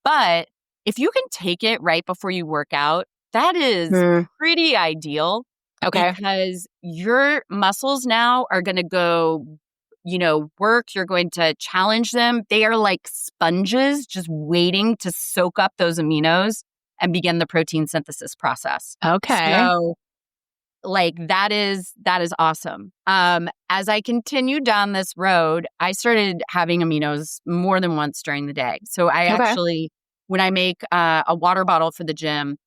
But if you can take it right before you work out, that is pretty ideal. Okay. Because your muscles now are going to go, work. You're going to challenge them. They are like sponges just waiting to soak up those aminos and begin the protein synthesis process. Okay. So like that is awesome. As I continued down this road, I started having aminos more than once during the day. So I Okay. actually, when I make a water bottle for the gym,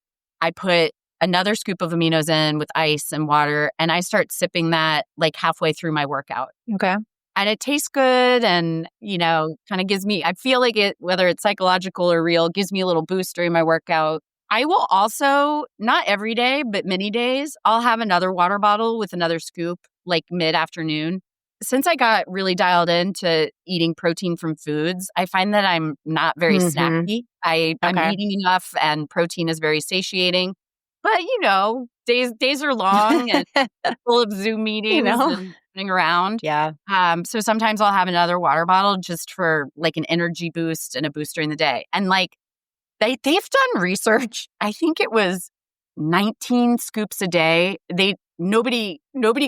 I put another scoop of aminos in with ice and water, and I start sipping that like halfway through my workout. Okay. And it tastes good and, kind of gives me, I feel like it, whether it's psychological or real, gives me a little boost during my workout. I will also, not every day, but many days, I'll have another water bottle with another scoop like mid-afternoon. Since I got really dialed into eating protein from foods, I find that I'm not very snacky. I'm Okay. eating enough and protein is very satiating. But, days are long and full of Zoom meetings and running around. Yeah. So sometimes I'll have another water bottle just for like an energy boost and a boost during the day. And like they've done research. I think it was 19 scoops a day. Nobody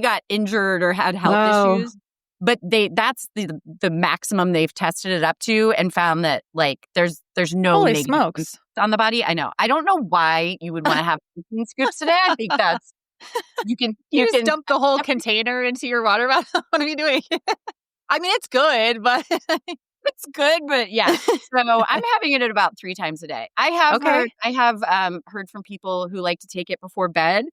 got injured or had health issues, but that's the maximum they've tested it up to and found that like there's no Holy negative smokes. on the body. I know. I don't know why you would want to have 15 scoops a day. I think that's you can Just dump the whole container into your water bottle. What are you doing? I mean, it's good, but it's good, but yeah. So I'm having it at about 3 times a day. I have heard from people who like to take it before bed.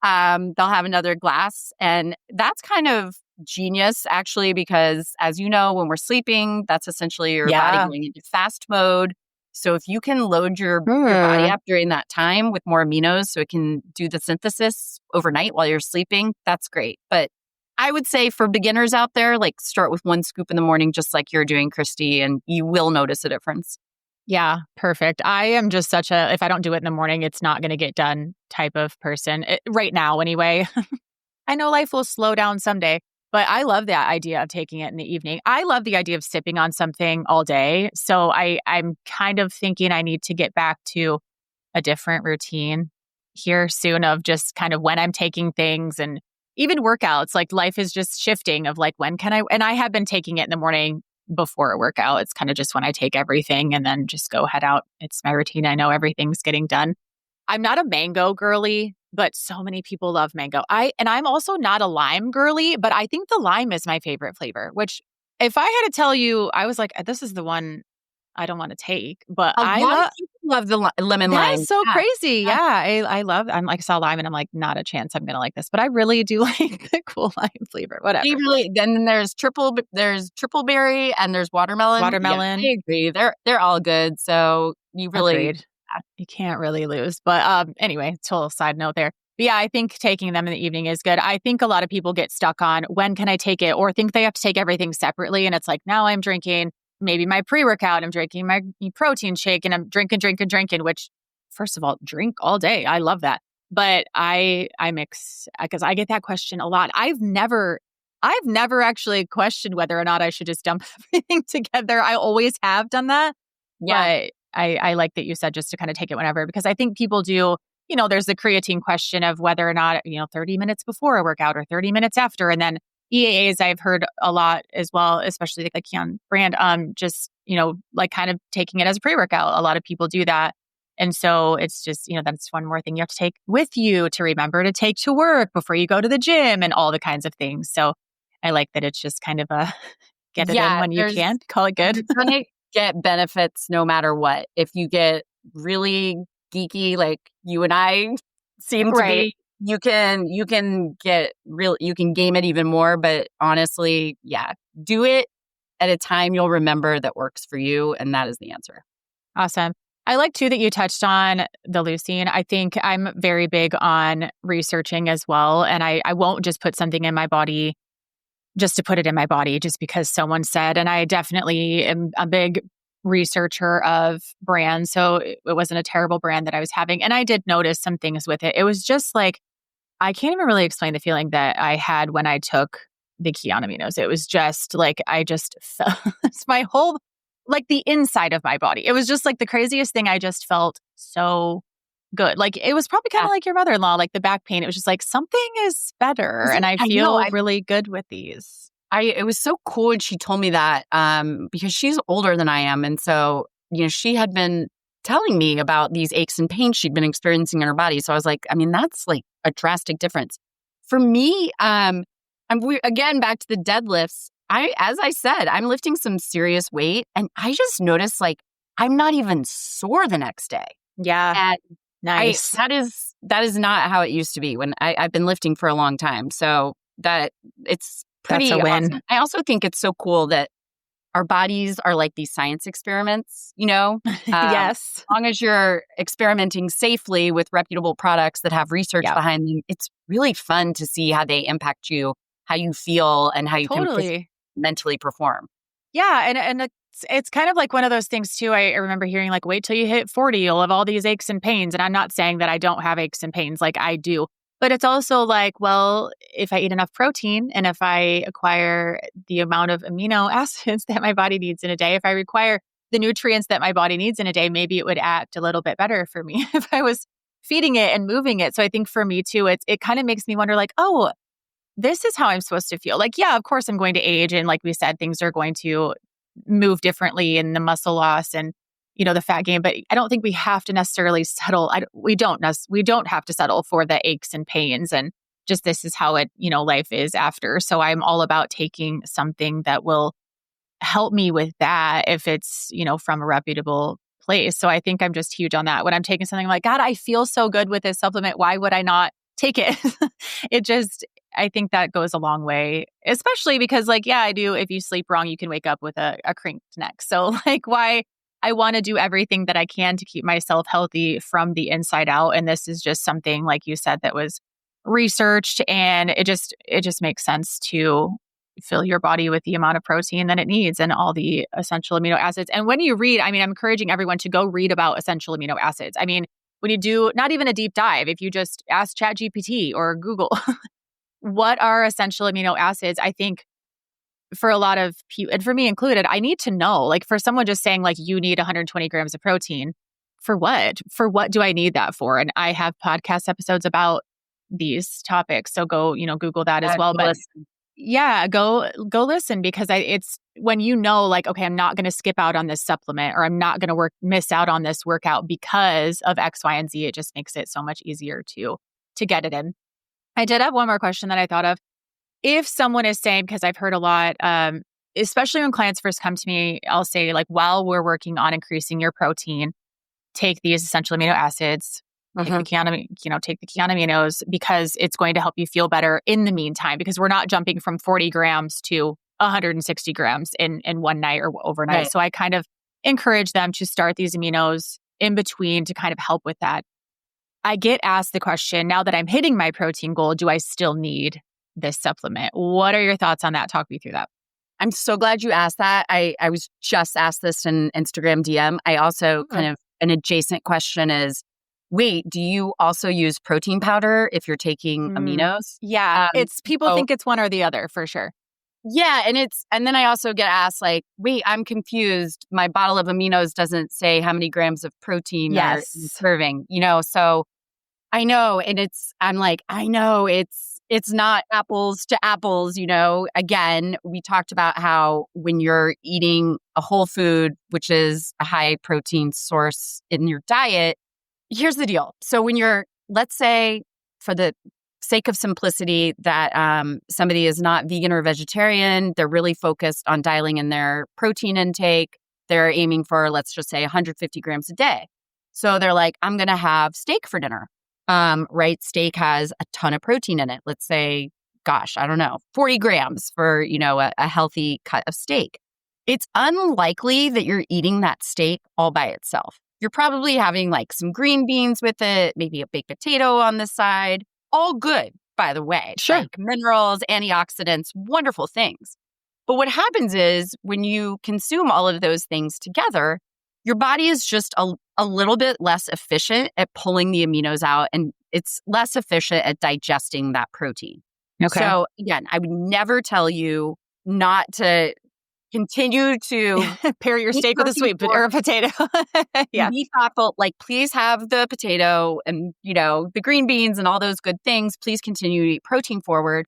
They'll have another glass, and that's kind of genius actually, because as you know, when we're sleeping, that's essentially your body going into fast mode. So if you can load your body up during that time with more aminos so it can do the synthesis overnight while you're sleeping, that's great. But I would say for beginners out there, like start with 1 scoop in the morning, just like you're doing, Christy, and you will notice a difference. Yeah, perfect. I am just if I don't do it in the morning, it's not going to get done type of person. Right now, anyway. I know life will slow down someday, but I love that idea of taking it in the evening. I love the idea of sipping on something all day. So I'm kind of thinking I need to get back to a different routine here soon of just kind of when I'm taking things and even workouts. Like life is just shifting of like, when can and I have been taking it in the morning before a workout. It's kind of just when I take everything and then just go head out. It's my routine. I know everything's getting done. I'm not a mango girly, but so many people love mango. I'm also not a lime girly, but I think the lime is my favorite flavor, which if I had to tell you, I was like, this is the one I don't want to take, but A lot of people love the lemon lime. That's so crazy. Yeah. I love, I'm like, saw lime and I'm like, not a chance I'm going to like this, but I really do like the cool lime flavor, whatever. Then there's triple berry and there's watermelon. Watermelon. Yeah, I agree. They're all good. So you really, Agreed. You can't really lose. But anyway, total side note there. But yeah, I think taking them in the evening is good. I think a lot of people get stuck on when can I take it or think they have to take everything separately. And it's like, now I'm drinking maybe my pre-workout, I'm drinking my protein shake and I'm drinking, which first of all, drink all day. I love that. But I mix because I get that question a lot. I've never actually questioned whether or not I should just dump everything together. I always have done that. yeah. But I like that you said just to kind of take it whenever, because I think people do, there's the creatine question of whether or not, 30 minutes before a workout or 30 minutes after. And then EAAs I've heard a lot as well, especially like Kion brand, just, like kind of taking it as a pre-workout. A lot of people do that. And so it's just, that's one more thing you have to take with you to remember to take to work before you go to the gym and all the kinds of things. So I like that it's just kind of a get it in when you can, call it good. You're going to get benefits no matter what. If you get really geeky like you and I seem to be, you can game it even more. But honestly, yeah, do it at a time you'll remember that works for you. And that is the answer. Awesome. I like too that you touched on the leucine. I think I'm very big on researching as well. And I won't just put something in my body just to put it in my body just because someone said. And I definitely am a big researcher of brands. So it wasn't a terrible brand that I was having. And I did notice some things with it. It was just like, I can't even really explain the feeling that I had when I took the Kion aminos. It was just like, I just felt it's my whole, like the inside of my body. It was just like the craziest thing. I just felt so good. Like it was probably kind of like your mother-in-law, like the back pain. It was just like something is better. And I feel really good with these. It was so cool when she told me that because she's older than I am. And so, she had been telling me about these aches and pains she'd been experiencing in her body. So I was like, I mean, that's like a drastic difference. For me, again, back to the deadlifts. As I said, I'm lifting some serious weight, and I just noticed like I'm not even sore the next day. Yeah. And Nice. that is not how it used to be when I've been lifting for a long time. So that it's That's pretty a win. awesome. I also think it's so cool that our bodies are like these science experiments, Yes. As long as you're experimenting safely with reputable products that have research Yeah. behind them, it's really fun to see how they impact you, how you feel, and how you can Totally. mentally perform. Yeah. And it's kind of like one of those things too. I remember hearing like, wait till you hit 40, you'll have all these aches and pains. And I'm not saying that I don't have aches and pains, like I do. But it's also like, well, if I eat enough protein and if I acquire the amount of amino acids that my body needs in a day, if I require the nutrients that my body needs in a day, maybe it would act a little bit better for me if I was feeding it and moving it. So I think for me too, it kind of makes me wonder like, oh, this is how I'm supposed to feel. Like, yeah, of course I'm going to age. And like we said, things are going to move differently in the muscle loss and, the fat gain. But I don't think we have to necessarily settle. We don't have to settle for the aches and pains. And just this is how life is after. So I'm all about taking something that will help me with that if it's, from a reputable place. So I think I'm just huge on that. When I'm taking something, I'm like, God, I feel so good with this supplement. Why would I not take it? I think that goes a long way, especially because I do. If you sleep wrong, you can wake up with a crinked neck. So why I want to do everything that I can to keep myself healthy from the inside out. And this is just something, like you said, that was researched, and it just makes sense to fill your body with the amount of protein that it needs and all the essential amino acids. And when you read, I'm encouraging everyone to go read about essential amino acids. When you do not even a deep dive, if you just ask ChatGPT or Google, what are essential amino acids? I think for a lot of people, and for me included, I need to know, for someone just saying you need 120 grams of protein, for what? For what do I need that for? And I have podcast episodes about these topics. So go, Google that as well. But listen. yeah, go listen, because it's when okay, I'm not going to skip out on this supplement, or I'm not going to miss out on this workout because of X, Y, and Z. It just makes it so much easier to get it in. I did have one more question that I thought of. If someone is saying, because I've heard a lot, especially when clients first come to me, I'll say while we're working on increasing your protein, take these essential amino acids, take the aminos, because it's going to help you feel better in the meantime, because we're not jumping from 40 grams to 160 grams in one night or overnight. Right. So I kind of encourage them to start these aminos in between to kind of help with that. I get asked the question, now that I'm hitting my protein goal, do I still need this supplement? What are your thoughts on that? Talk me through that. I'm so glad you asked that. I was just asked this in Instagram DM. I also kind of an adjacent question is, wait, do you also use protein powder if you're taking aminos? Yeah, it's people think it's one or the other for sure. Yeah, and then I also get asked wait, I'm confused. My bottle of aminos doesn't say how many grams of protein are in serving, so I know. And I know it's not apples to apples, Again, we talked about how when you're eating a whole food, which is a high protein source in your diet, here's the deal. So when let's say for the sake of simplicity that somebody is not vegan or vegetarian, they're really focused on dialing in their protein intake. They're aiming for, let's just say 150 grams a day. So they're like, I'm going to have steak for dinner. Right? Steak has a ton of protein in it. Let's say, 40 grams for, a healthy cut of steak. It's unlikely that you're eating that steak all by itself. You're probably having some green beans with it, maybe a baked potato on the side. All good, by the way. Sure. Minerals, antioxidants, wonderful things. But what happens is when you consume all of those things together, your body is just a little bit less efficient at pulling the aminos out, and it's less efficient at digesting that protein. Okay. So again, I would never tell you not to continue to pair your steak with a sweet or a potato. Yeah. Be thoughtful. Please have the potato and, the green beans and all those good things. Please continue to eat protein forward.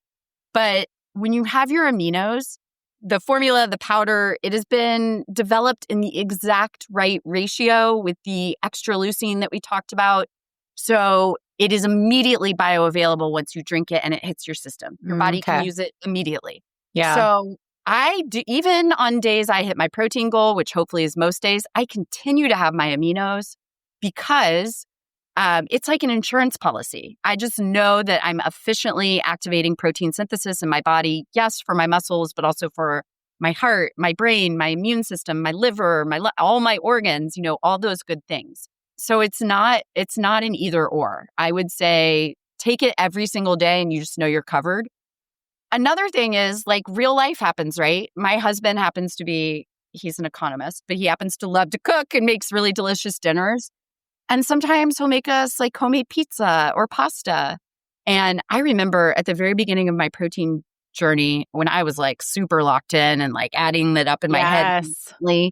But when you have your aminos, the formula, the powder, it has been developed in the exact right ratio with the extra leucine that we talked about. So it is immediately bioavailable once you drink it and it hits your system. Your body can Okay. use it immediately. Yeah. So I do, even on days I hit my protein goal, which hopefully is most days, I continue to have my aminos because it's like an insurance policy. I just know that I'm efficiently activating protein synthesis in my body, yes, for my muscles, but also for my heart, my brain, my immune system, my liver, all my organs, all those good things. So it's not an either or. I would say take it every single day and you just know you're covered. Another thing is like real life happens, right? My husband happens to be, he's an economist, but he happens to love to cook and makes really delicious dinners. And sometimes he'll make us like homemade pizza or pasta. And I remember at the very beginning of my protein journey, when I was like super locked in and like adding that up in my head, he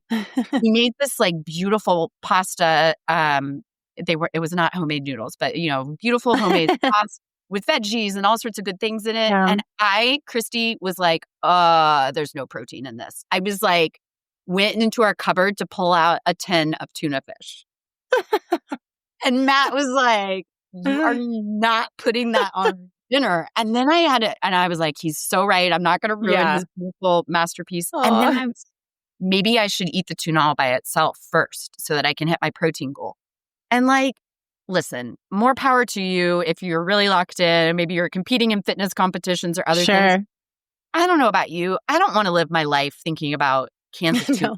made this like beautiful pasta. It was not homemade noodles, but beautiful homemade pasta with veggies and all sorts of good things in it. Yeah. And Christy, was like, there's no protein in this. I was like, went into our cupboard to pull out a tin of tuna fish. And Matt was like, you are not putting that on dinner. And then I was like, he's so right. I'm not going to ruin his beautiful masterpiece. Aww. And then maybe I should eat the tuna all by itself first so that I can hit my protein goal. And like, listen, more power to you if you're really locked in. Maybe you're competing in fitness competitions or other things. I don't know about you. I don't want to live my life thinking about Kansas tuna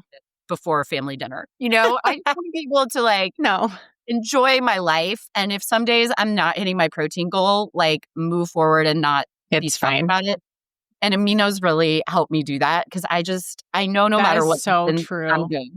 before family dinner. I want to be able to enjoy my life. And if some days I'm not hitting my protein goal, like move forward and not be stressed about it. And aminos really help me do that because I know no matter what. So true. I'm good.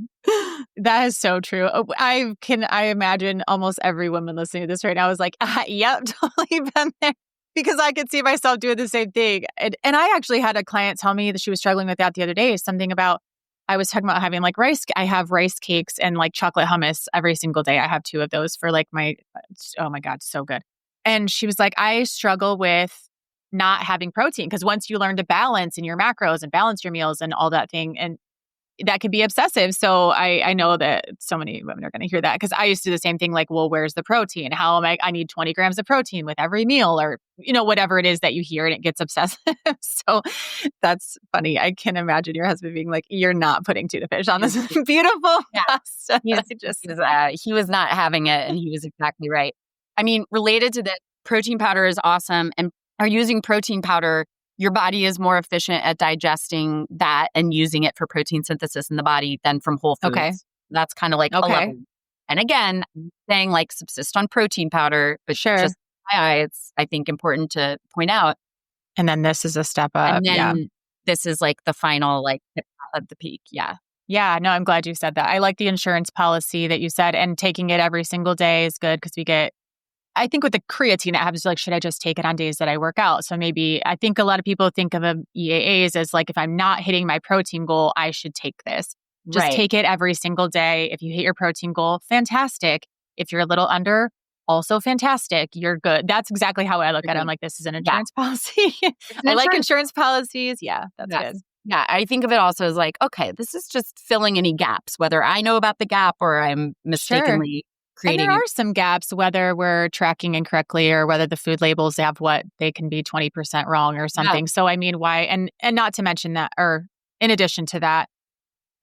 That is so true. I imagine almost every woman listening to this right now is like, yep, totally been there. Because I could see myself doing the same thing. And I actually had a client tell me that she was struggling with that the other day. Something about, I was talking about having like rice. I have rice cakes and like chocolate hummus every single day. I have 2 of those for like oh my God, so good. And she was like, I struggle with not having protein because once you learn to balance in your macros and balance your meals and all that thing, and that could be obsessive. So I know that so many women are going to hear that because I used to do the same thing. Like, well, where's the protein? How am I need 20 grams of protein with every meal or, whatever it is that you hear and it gets obsessive. So that's funny. I can imagine your husband being like, you're not putting tuna fish on this beautiful pasta. He was not having it and he was exactly right. I mean, related to that, protein powder is awesome. And are using protein powder, your body is more efficient at digesting that and using it for protein synthesis in the body than from whole foods. Okay. That's kind of like a level. And again, I'm saying like subsist on protein powder, but just it's, I think, important to point out. And then this is a step up. And then this is like the final like tip of the peak. Yeah. Yeah. No, I'm glad you said that. I like the insurance policy that you said, and taking it every single day is good because I think with the creatine, it happens like, should I just take it on days that I work out? So maybe I think a lot of people think of EAAs as like, if I'm not hitting my protein goal, I should take this. Just take it every single day. If you hit your protein goal, fantastic. If you're a little under, also fantastic. You're good. That's exactly how I look at it. I'm like, this is an insurance policy. I like insurance policies. Yeah, that's good. Yeah, I think of it also as like, okay, this is just filling any gaps, whether I know about the gap or I'm mistakenly creating. And there are some gaps, whether we're tracking incorrectly or whether the food labels have they can be 20% wrong or something. Yeah. So I mean, why? And not to mention that, or in addition to that,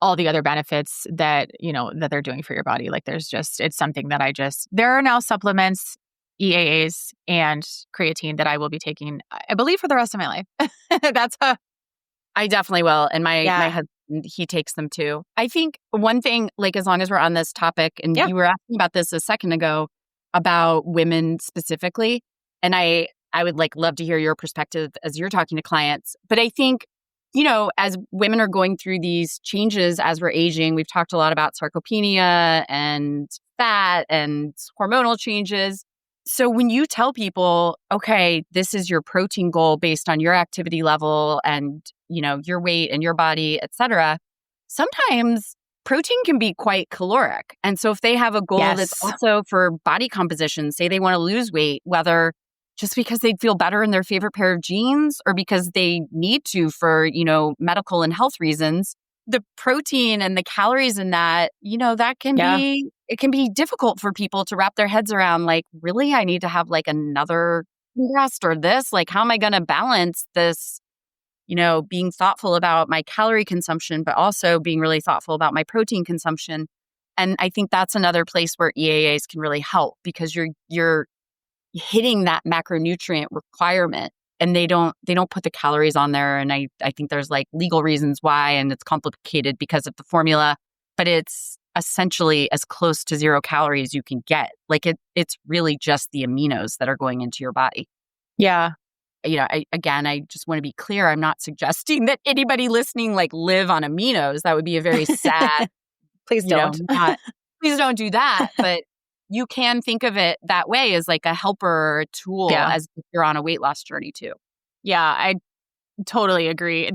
all the other benefits that, that they're doing for your body. Like it's something that there are now supplements, EAAs and creatine that I will be taking, I believe, for the rest of my life. I definitely will. And my husband, he takes them too. I think one thing, like as long as we're on this topic, and you were asking about this a second ago about women specifically, and I would love to hear your perspective as you're talking to clients. But I think, as women are going through these changes as we're aging, we've talked a lot about sarcopenia and fat and hormonal changes. So when you tell people, okay, this is your protein goal based on your activity level and, your weight and your body, et cetera, sometimes protein can be quite caloric. And so if they have a goal that's also for body composition, say they want to lose weight, whether just because they'd feel better in their favorite pair of jeans or because they need to for, medical and health reasons, the protein and the calories in that, that can it can be difficult for people to wrap their heads around. Like, really, I need to have like another rest or this? Like, how am I going to balance this, being thoughtful about my calorie consumption, but also being really thoughtful about my protein consumption? And I think that's another place where EAAs can really help, because you're hitting that macronutrient requirement, and they don't put the calories on there. And I think there's like legal reasons why, and it's complicated because of the formula, but it's essentially as close to 0 calories you can get. Like it's really just the aminos that are going into your body. Yeah. I just want to be clear. I'm not suggesting that anybody listening like live on aminos. That would be a very sad. Please don't. Please don't do that. But you can think of it that way, as like a helper or a tool, as if you're on a weight loss journey too. Yeah, I totally agree.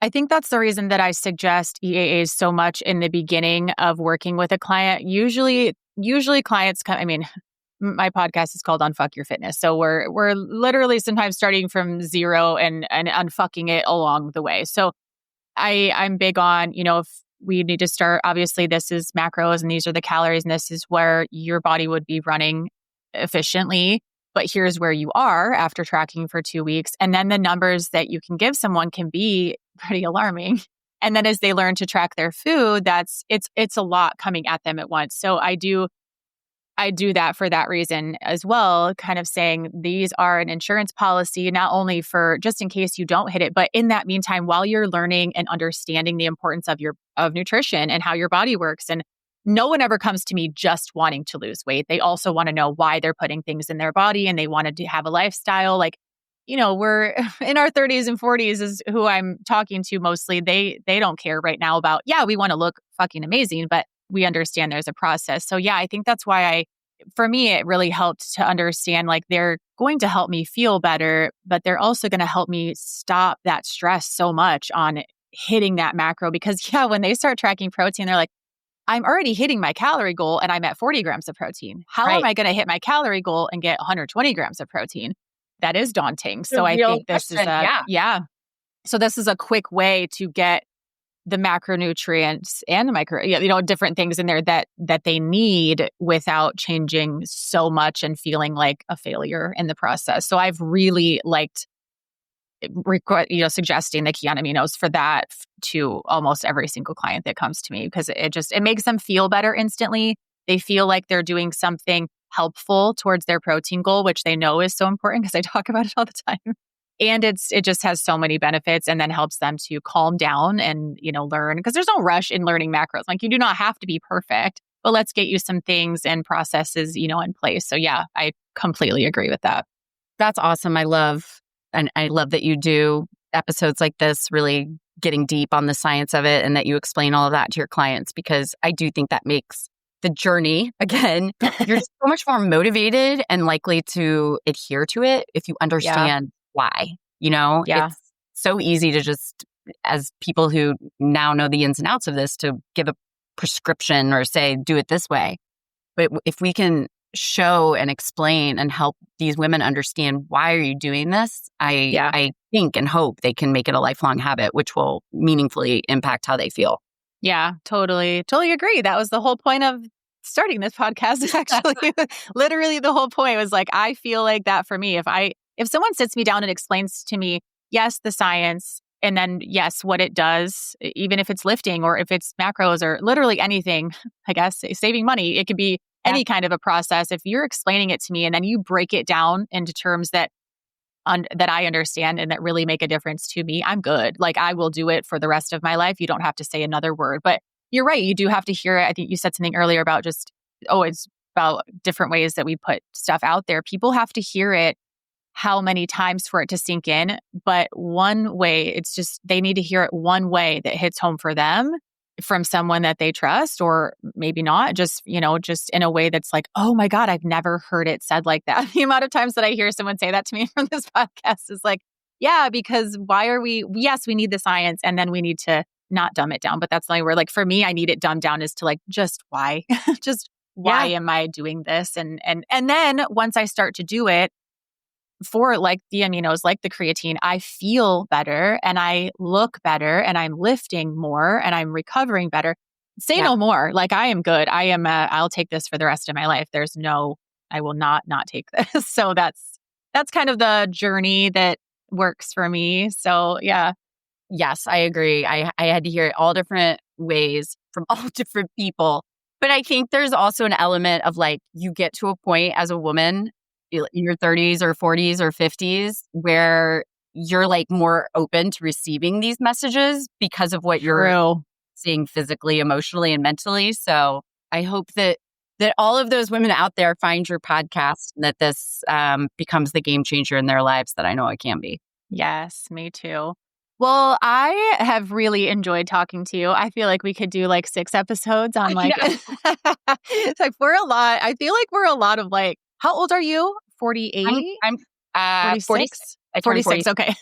I think that's the reason that I suggest EAAs so much in the beginning of working with a client. Usually clients come, my podcast is called Unfuck Your Fitness. So we're literally sometimes starting from 0 and unfucking it along the way. So I'm big on, if we need to start, obviously this is macros and these are the calories and this is where your body would be running efficiently. But here's where you are after tracking for 2 weeks. And then the numbers that you can give someone can be pretty alarming. And then as they learn to track their food, it's a lot coming at them at once. So I do that for that reason as well, kind of saying these are an insurance policy, not only for just in case you don't hit it, but in that meantime, while you're learning and understanding the importance of nutrition and how your body works. And no one ever comes to me just wanting to lose weight. They also want to know why they're putting things in their body, and they want to have a lifestyle. Like, we're in our 30s and 40s is who I'm talking to mostly. They don't care right now about, we want to look fucking amazing, but we understand there's a process. So I think that's why for me, it really helped to understand, like, they're going to help me feel better, but they're also going to help me stop that stress so much on hitting that macro. Because when they start tracking protein, they're like, I'm already hitting my calorie goal and I'm at 40 grams of protein. How am I going to hit my calorie goal and get 120 grams of protein? That is daunting. So I think this is So this is a quick way to get the macronutrients and the micro, different things in there that they need without changing so much and feeling like a failure in the process. So I've really liked, suggesting the Kion aminos for that to almost every single client that comes to me, because it makes them feel better instantly. They feel like they're doing something helpful towards their protein goal, which they know is so important because I talk about it all the time. And it just has so many benefits, and then helps them to calm down and, learn, because there's no rush in learning macros. Like, you do not have to be perfect, but let's get you some things and processes, in place. So I completely agree with that. That's awesome. I love that you do episodes like this, really getting deep on the science of it, and that you explain all of that to your clients, because I do think that makes the journey, again, you're so much more motivated and likely to adhere to it if you understand why. It's so easy to just, as people who now know the ins and outs of this, to give a prescription or say, do it this way. But if we can show and explain and help these women understand, why are you doing this? I think and hope they can make it a lifelong habit, which will meaningfully impact how they feel. Yeah, totally agree. That was the whole point of starting this podcast. Actually, literally the whole point was like, I feel like that for me, if someone sits me down and explains to me, yes, the science, and then yes, what it does, even if it's lifting or if it's macros or literally anything, I guess, saving money, it could be any kind of a process. If you're explaining it to me and then you break it down into terms that I understand and that really make a difference to me, I'm good. Like, I will do it for the rest of my life. You don't have to say another word. But you're right. You do have to hear it. I think you said something earlier about it's about different ways that we put stuff out there. People have to hear it how many times for it to sink in. But one way, it's just, they need to hear it one way that hits home for them from someone that they trust, or maybe not, just in a way that's like, oh my God, I've never heard it said like that. The amount of times that I hear someone say that to me from this podcast is like, because we need the science, and then we need to not dumb it down. But that's the only where, like, for me, I need it dumbed down is to like, just why, why am I doing this? And then once I start to do it, for like the aminos, like the creatine, I feel better and I look better and I'm lifting more and I'm recovering better. Say no more. Like I am good. I'll take this for the rest of my life. I will not take this. So that's kind of the journey that works for me. So yeah. Yes, I agree. I had to hear it all different ways from all different people. But I think there's also an element of like, you get to a point as a woman in your 30s or 40s or 50s where you're like more open to receiving these messages because of what you're seeing physically, emotionally, and mentally. So I hope that all of those women out there find your podcast and that this becomes the game changer in their lives that I know it can be. Yes, me too. Well, I have really enjoyed talking to you. I feel like we could do like 6 episodes on like, it's like I feel like we're a lot of like, how old are you? 48? I'm 46. 46. Okay.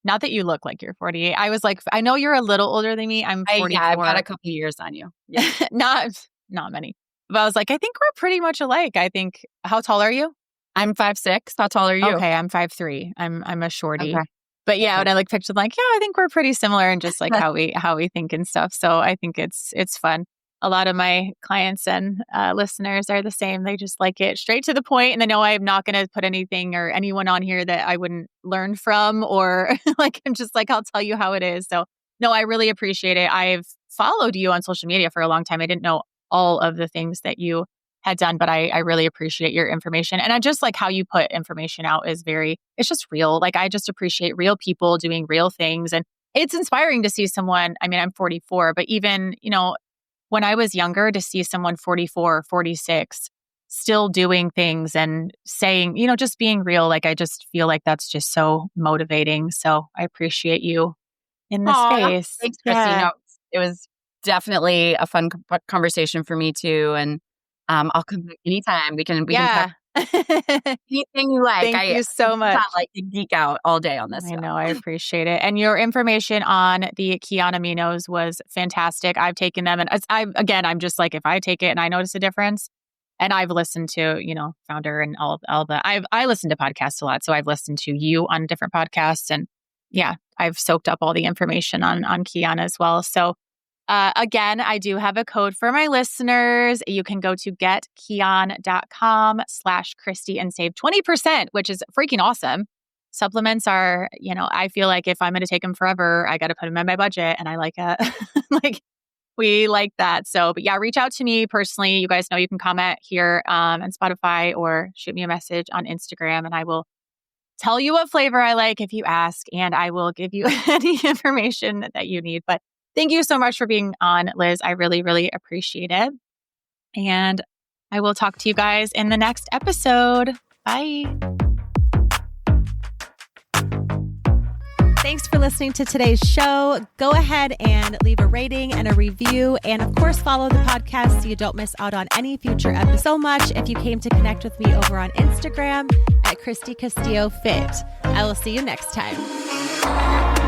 Not that you look like you're 48. I was like, I know you're a little older than me. I'm 44. Yeah, I've got a couple years on you. Yeah. not many. But I was like, I think we're pretty much alike. I think, how tall are you? I'm 5'6". How tall are you? Okay, I'm 5'3". I'm a shorty. Okay. But yeah, when I like pictured, like, yeah, I think we're pretty similar in just like how we think and stuff. So I think it's fun. A lot of my clients and listeners are the same. They just like it straight to the point, and they know I'm not going to put anything or anyone on here that I wouldn't learn from, or like I'm just like, I'll tell you how it is. So no, I really appreciate it. I've followed you on social media for a long time. I didn't know all of the things that you had done, but I really appreciate your information. And I just like how you put information out it's just real. Like I just appreciate real people doing real things. And it's inspiring to see someone, I mean, I'm 44, but even, when I was younger, to see someone 44, 46 still doing things and saying, just being real. Like I just feel like that's just so motivating. So I appreciate you in this space. Thanks, Christy. No, it was definitely a fun conversation for me too. And I'll come back anytime. We can talk anything you like. Thank you so much. Not like to geek out all day on this. I know. I appreciate it. And your information on the Kion aminos was fantastic. I've taken them, and I'm just like, if I take it and I notice a difference, and I've listened to, Founder and all the, I listen to podcasts a lot. So I've listened to you on different podcasts, and yeah, I've soaked up all the information on Kion as well. So again, I do have a code for my listeners. You can go to getkion.com/Christy and save 20%, which is freaking awesome. Supplements are, I feel like if I'm going to take them forever, I got to put them in my budget, and I like we like that. So, but yeah, reach out to me personally. You guys know you can comment here on Spotify or shoot me a message on Instagram, and I will tell you what flavor I like if you ask, and I will give you any information that you need. But thank you so much for being on, Liz. I really, really appreciate it. And I will talk to you guys in the next episode. Bye. Thanks for listening to today's show. Go ahead and leave a rating and a review. And of course, follow the podcast so you don't miss out on any future episodes. So much if you came to connect with me over on Instagram at Christy Castillo Fit. I will see you next time.